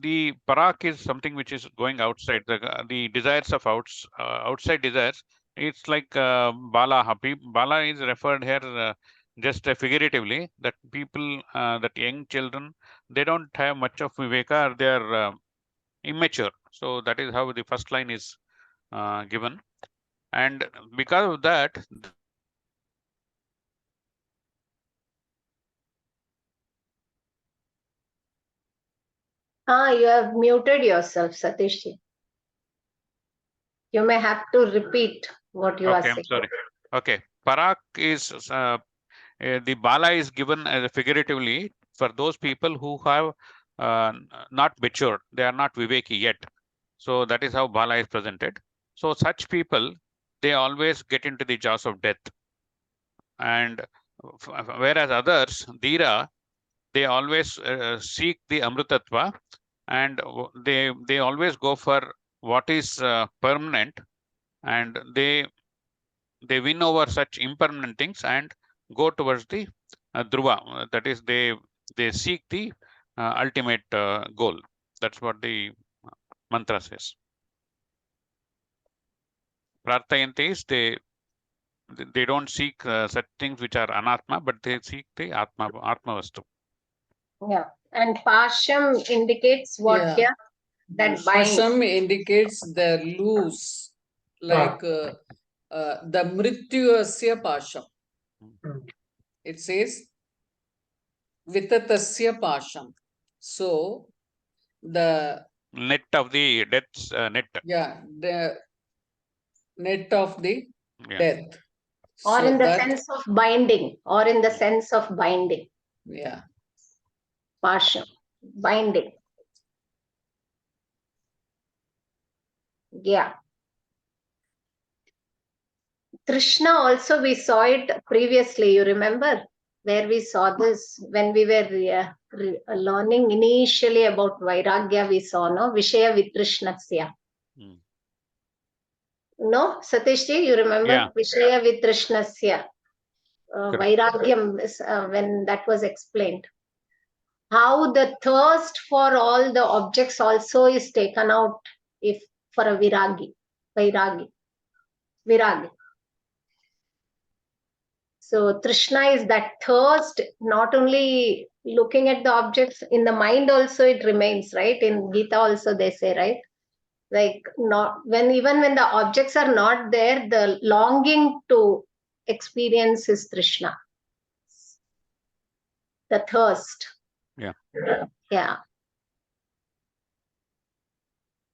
the parak is something which is going outside, the desires of outside desires. It's like bala. Bala is referred here just figuratively, that people, that young children, they don't have much of viveka, or they are immature. So that is how the first line is given, and because of that, you have muted yourself, Satishji. You may have to repeat what you are saying. I'm sorry. Okay, parak is the bala is given as figuratively for those people who have not matured, they are not viveki yet. So that is how bala is presented. So such people, they always get into the jaws of death. And whereas others, dhira, they always seek the amrutatva, and they always go for what is permanent, and they win over such impermanent things and go towards the dhruva. That is, they seek the ultimate goal. That's what the mantra says. Prarthayante is they don't seek such things which are anatma, but they seek the atma vastu. Yeah. And Pasham indicates what Yeah. here? That binds. Pasham indicates the loose, like the mrityusya pasham. It says vitatasya pasham. So the Net of the death's net. yeah, the net of the Yeah. death. Or So in the that, sense of binding, or in the sense of binding. yeah. Pasham, binding. Yeah. Trishna also, we saw it previously, you remember? Where we saw this when we were learning initially about Vairagya, we saw, no? Vishaya Vitrishnasya. No, Satishji, you remember? Yeah. Vishaya Vitrishnasya. Vairagyam, when that was explained. How the thirst for all the objects also is taken out if for a viragi. So Trishna is that thirst, not only looking at the objects, in the mind also it remains, right? In Gita also they say, right? Like not even when the objects are not there, the longing to experience is Trishna. The thirst. Yeah. Yeah.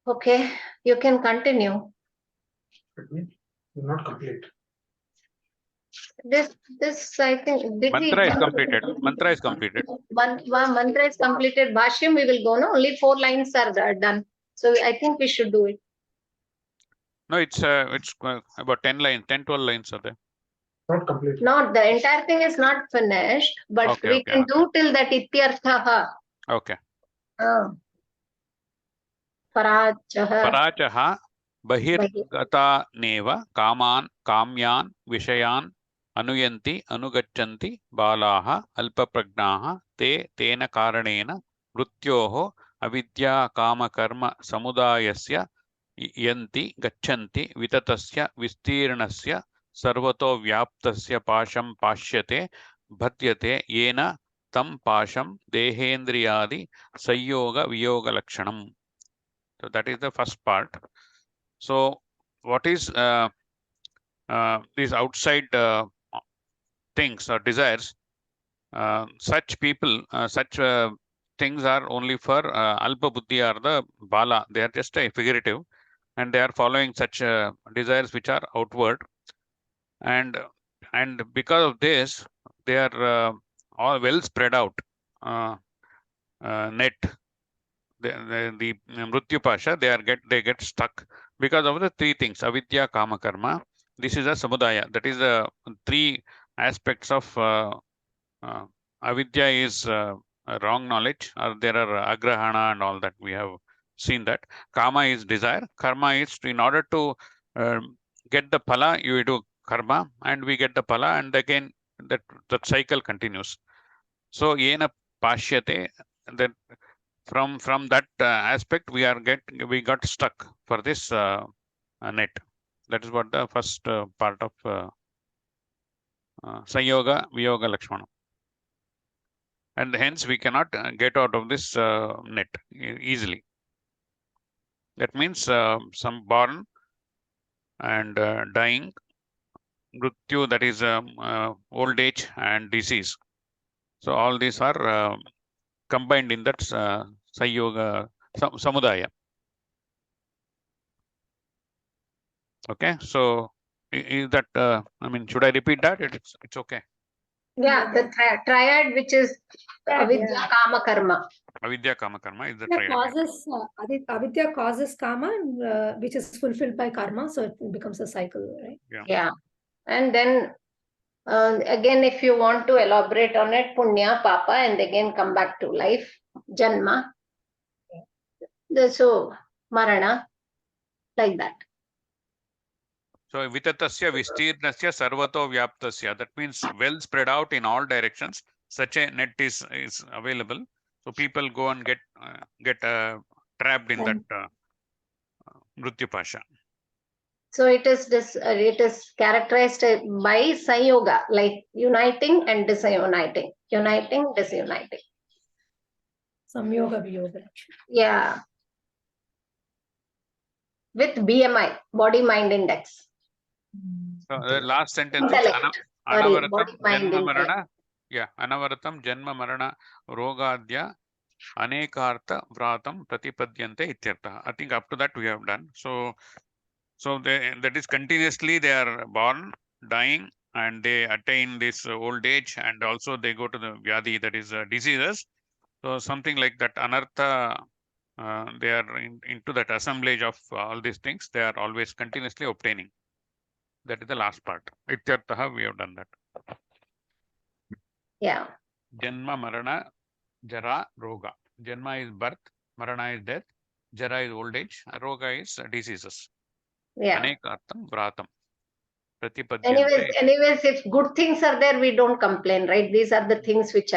Okay, you can continue. Not complete. This I think Mantra is completed. Mantra is completed. Mantra is completed. Bhashyam we will go. No, only 4 lines are done. So I think we should do it. No, it's about 10 lines, 10, 12 lines are there. Not complete. No, the entire thing is not finished, but Okay, we okay, can okay. do till that ityarthaha. Okay. Parachaha. Parachaha bahirgata neva kaman kamyan vishayan anuyanti anugachanti balaha alpapragnaha te tena karanena mrutyoho avidya kama karma samudayasya yanti gachanti vitatasya vistirnasya sarvato vyaptasya pasham pashyate bhatyate yena tam pasham dehendriyadi sayyoga viyoga lakshanam. So that is the first part. So what is these outside things or desires? Such people, such things are only for alpa buddhi or the bala. They are just a figurative, and they are following such desires which are outward. And because of this, they are all well spread out net. The mrityu pasha, they get stuck because of the 3 things: avidya, kama, karma. This is a samudaya. That is the 3 aspects of avidya is wrong knowledge, or there are agrahana and all that. We have seen that. Kama is desire. Karma is in order to get the phala, you do karma, and we get the phala, and again that cycle continues. So yena pashyate, that from that aspect we got stuck for this net. That is what the first part of Sanyoga Viyoga Lakshmana, and hence we cannot get out of this net easily. That means some born and dying, mrityu, that is old age and disease. So all these are combined in that Sanyoga Samudaya. Okay, so is that I mean, should I repeat that? It's okay. Yeah, the triad, which is avidya, kama, karma. Avidya kama karma is the Avidya triad. causes avidya causes karma, which is fulfilled by karma, so it becomes a cycle, right? Yeah. And then again, if you want to elaborate on it, punya, papa, and again come back to life, janma. So marana, like that. So vitatasya vistirnasya sarvato vyaptasya. That means well spread out in all directions. Such a net is available. So people go and get trapped in that mrityupasha. So it is characterized by sanyoga, like uniting and disuniting, uniting, disuniting. Samyoga viyoga. Yeah. With BMI, body mind index. So the last sentence is Intellect. Sorry, anavaratam body mind janma intellect. marana. Yeah, anavaratam janma marana rogadya anekartha vratam pratipadyante ityartha. I think up to that we have done. So that is continuously they are born, dying, and they attain this old age, and also they go to the vyadi, that is diseases. So something like that anartha, they are into that assemblage of all these things. They are always continuously obtaining. That is the last part. Ityartha, we have done that. Yeah. Janma, Marana, Jara, Roga. Janma is birth, Marana is death, Jara is old age, Roga is diseases. Yeah. Anekartam, Vratam. Anyways, if good things are there, we don't complain, right? These are the things which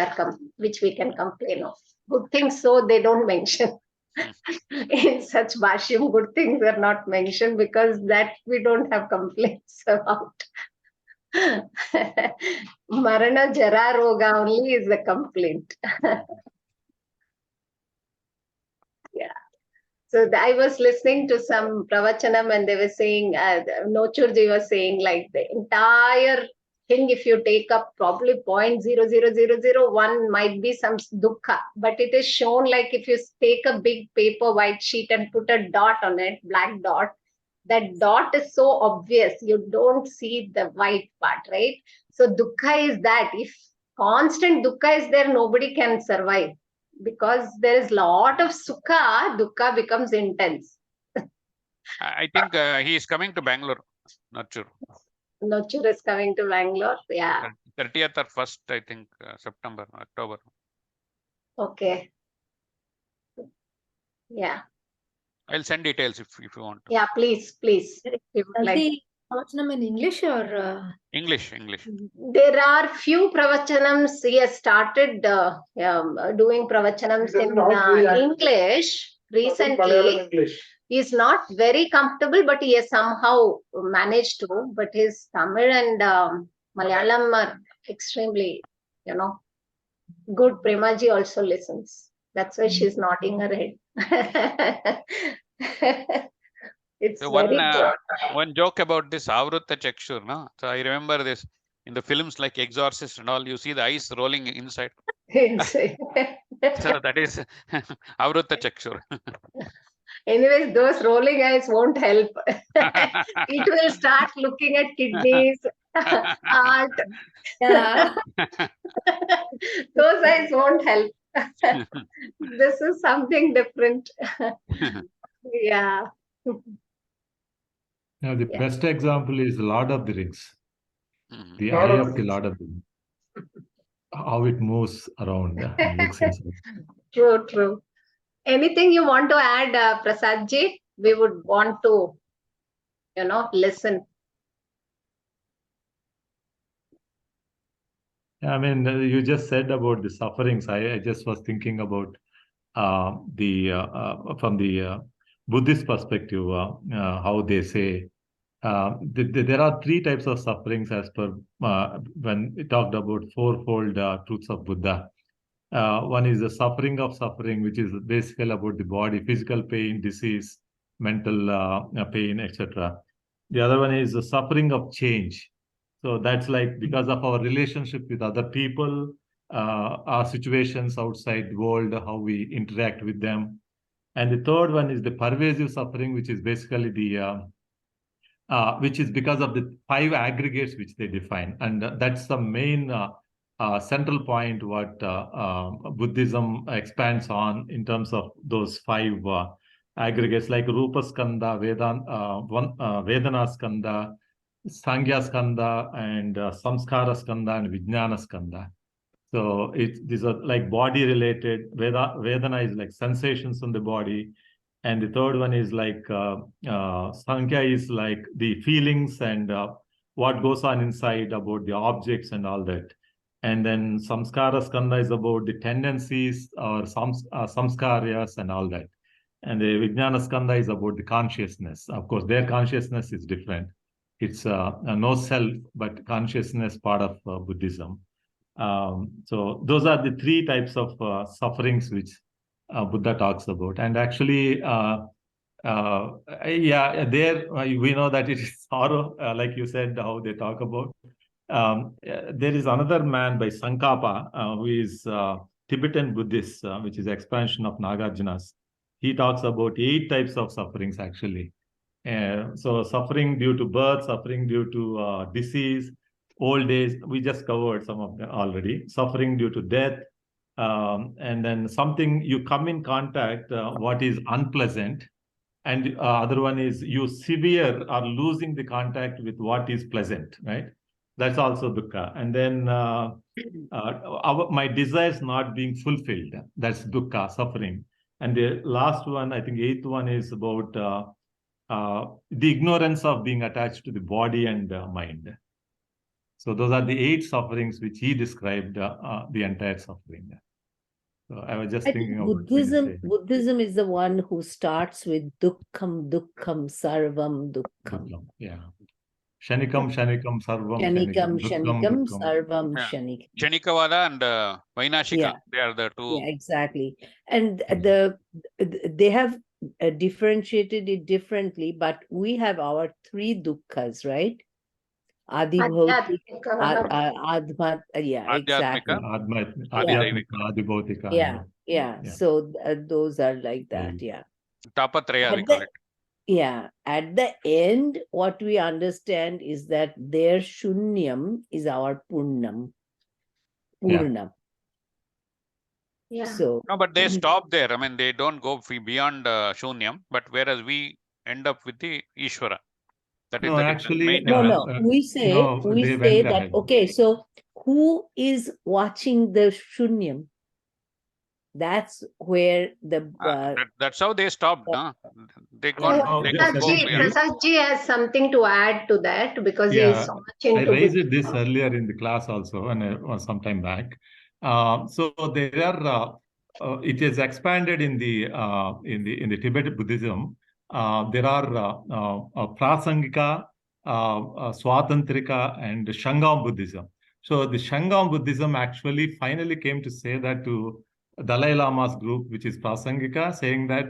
we can complain of. Good things, so they don't mention. In such Bhashyam, good things are not mentioned because that we don't have complaints about. Marana Jara Roga only is the complaint. Yeah. So I was listening to some pravachanam and they were saying, Nochurji was saying like the entire thing, if you take up probably 0.00001 might be some dukkha, but it is shown like if you take a big paper white sheet and put a dot on it, black dot, that dot is so obvious, you don't see the white part, right? So dukkha is that. If constant dukkha is there, nobody can survive. Because there is lot of sukha, dukkha becomes intense. I think he is coming to Bangalore. Not sure. Nochur is coming to Bangalore. Yeah. 30th or 1st, I think, September, October. Okay. Yeah. I'll send details if you want to. Yeah, please. If you would like. Pravachanam in English or English. There are few pravachanams. He has started doing pravachanams in English recently. He is not very comfortable, but he has somehow managed to. But his Tamil and Malayalam are extremely, good. Premaji also listens. That's why she's nodding her head. It's So very good. one joke about this Avrutta Chakshur, no? So I remember this in the films like Exorcist and all, you see the eyes rolling inside. So that is Avrutta Chakshur. Anyways, those rolling eyes won't help. It will start looking at kidneys, heart. yeah. Those eyes won't help. This is something different. Yeah. Now, the best example is Lord of the Rings. The Lord eye of of the the Lord of the Rings. How it moves around and looks inside. True. Anything you want to add, Prasad ji? We would want to, listen. I mean, you just said about the sufferings. I just was thinking about from the Buddhist perspective, how they say there are three types of sufferings as per when we talked about fourfold truths of Buddha. One is the suffering of suffering, which is basically about the body, physical pain, disease, mental pain, etc. The other one is the suffering of change. So that's like because of our relationship with other people, our situations outside the world, how we interact with them. And the third one is the pervasive suffering, which is basically which is because of the 5 aggregates which they define. And that's the main central point what Buddhism expands on in terms of those 5 aggregates like Rupa Skanda, Vedana Skanda, Sankhya Skanda, and Samskara Skanda and Vijnana Skanda. So these are like body related. Vedana is like sensations on the body. And the third one is like Sankhya is like the feelings and what goes on inside about the objects and all that. And then Samskara Skanda is about the tendencies or samskaryas and all that. And the Vijnana Skanda is about the consciousness. Of course, their consciousness is different. It's no self, but consciousness part of Buddhism. So those are the 3 types of sufferings which Buddha talks about. And actually, there we know that it is sorrow, like you said, how they talk about. There is another man by Sankapa, who is Tibetan Buddhist, which is expansion of Nagarjuna's. He talks about 8 types of sufferings actually. So suffering due to birth, suffering due to disease, old age, we just covered some of them already. Suffering due to death, and then something you come in contact, what is unpleasant, and other one is you severe or losing the contact with what is pleasant, right? That's also dukkha. And then my desires not being fulfilled, that's dukkha, suffering. And the last one, I think 8th one is about the ignorance of being attached to the body and mind. So those are the 8 sufferings which he described the entire suffering. So I was just thinking about Buddhism is the one who starts with dukkham, sarvam, dukkham. Yeah. Shanikam, sarvam, Shanikam, dukkam. sarvam, shanikam. Shanikavada and Vainashika, Yeah. they are the 2. Yeah, exactly. And they have differentiated it differently, but we have our 3 dukkha's, right? Adibhautika, Admat, yeah, exactly. Adibhautika. Yeah. So those are like that, yeah. Tapatraya, we call it. Yeah, at the end, what we understand is that their shunyam is our purnam. Purnam. Yeah. So No, but they stop there. I mean, they don't go beyond Shunyam, but whereas we end up with the Ishvara. That is actually, main no. We say that ahead. Okay, so who is watching the shunyam? That's where the that's how they stopped, no? They can't go beyond. Prasad ji has something to add to that because he is so much into I raised this earlier in the class also, and some time back. So there are it is expanded in the Tibetan Buddhism. There are Prasangika, Swatantrika, and Shangam Buddhism. So the Shangam Buddhism actually finally came to say that to Dalai Lama's group, which is Prasangika, saying that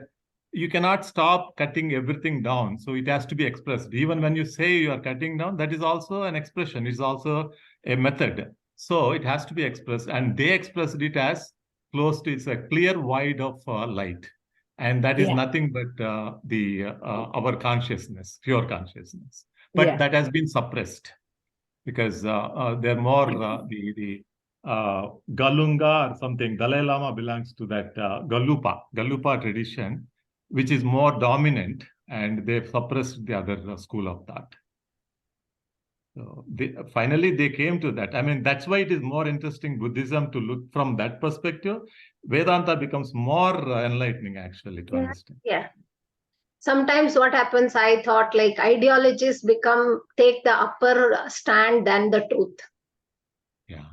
you cannot stop cutting everything down. So it has to be expressed. Even when you say you are cutting down, that is also an expression. It's also a method. So it has to be expressed. And they expressed it as close to, it's a clear void of light. And that is nothing but our consciousness, pure consciousness. But that has been suppressed because they're more the Galunga or something. Dalai Lama belongs to that Galupa tradition, which is more dominant, and they've suppressed the other school of thought. So finally they came to that. I mean, that's why it is more interesting Buddhism to look from that perspective. Vedanta becomes more enlightening actually to understand. Yeah. Sometimes what happens, I thought like ideologies take the upper stand than the truth. Yeah.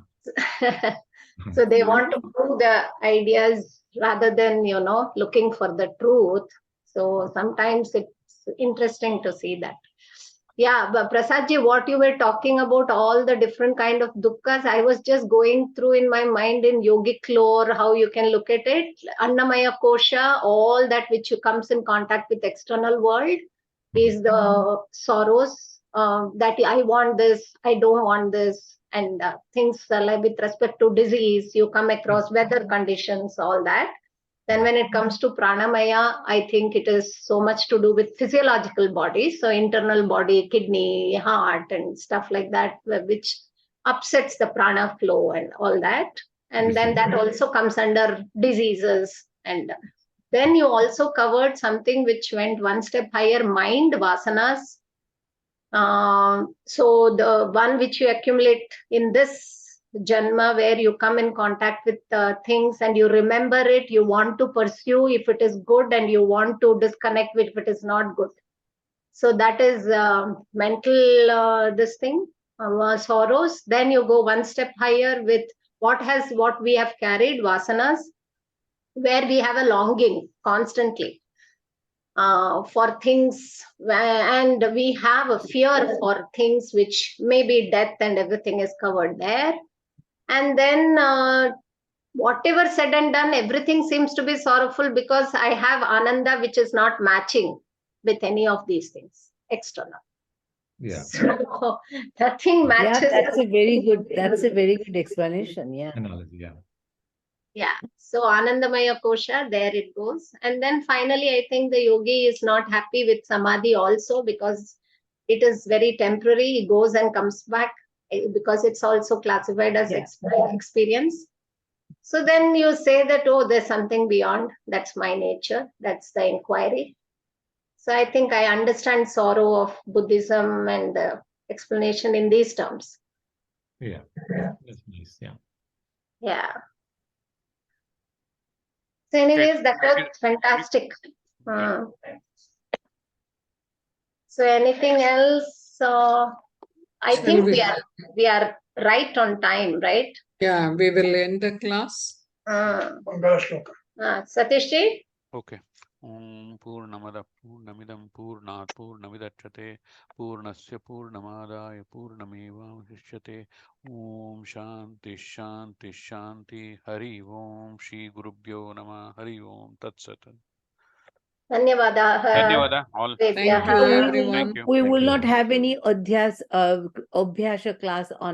So they want to prove the ideas rather than, looking for the truth. So sometimes it's interesting to see that. Yeah, but Prasadji, what you were talking about, all the different kind of dukkha's, I was just going through in my mind in yogic lore, how you can look at it. Annamaya Kosha, all that which comes in contact with external world is the sorrows that I want this, I don't want this, and things like with respect to disease, you come across weather conditions, all that. Then when it comes to pranamaya, I think it is so much to do with physiological body. So internal body, kidney, heart, and stuff like that, which upsets the prana flow and all that. And then that also comes under diseases. And then you also covered something which went one step higher, mind, vasanas. So the one which you accumulate in this janma, where you come in contact with things and you remember it, you want to pursue if it is good, and you want to disconnect if it is not good. So that is mental this thing, sorrows. Then you go one step higher with what we have carried, vasanas, where we have a longing constantly for things, and we have a fear for things which may be death, and everything is covered there. And then whatever said and done, everything seems to be sorrowful because I have ananda which is not matching with any of these things external. Yeah. So nothing matches. Yeah, that's a very good explanation. Yeah. Analogy, yeah. Yeah. So Anandamaya Kosha, there it goes. And then finally, I think the yogi is not happy with samadhi also, because it is very temporary. He goes and comes back, because it's also classified as experience. So then you say that, oh, there's something beyond. That's my nature. That's the inquiry. So I think I understand sorrow of Buddhism and the explanation in these terms. Yeah. That's nice. Yeah. Yeah. So anyways, that was fantastic. So anything else? I think we are right on time, right? Yeah, we will end the class. Mangala shloka. Satishji? Okay. Om Purnamada Purnamidam Purnat Purnamidachyate Purnasya Purnamadaya Purnameva Vasishyate Om Shanti Shanti Shanti Hari Om Shri Gurubhyo Namah Hari Om Tat Sat. Dhanyavada. Dhanyavada all. Thank you, So everyone. Thank you. we Thank will you. not have any Abhyasa class on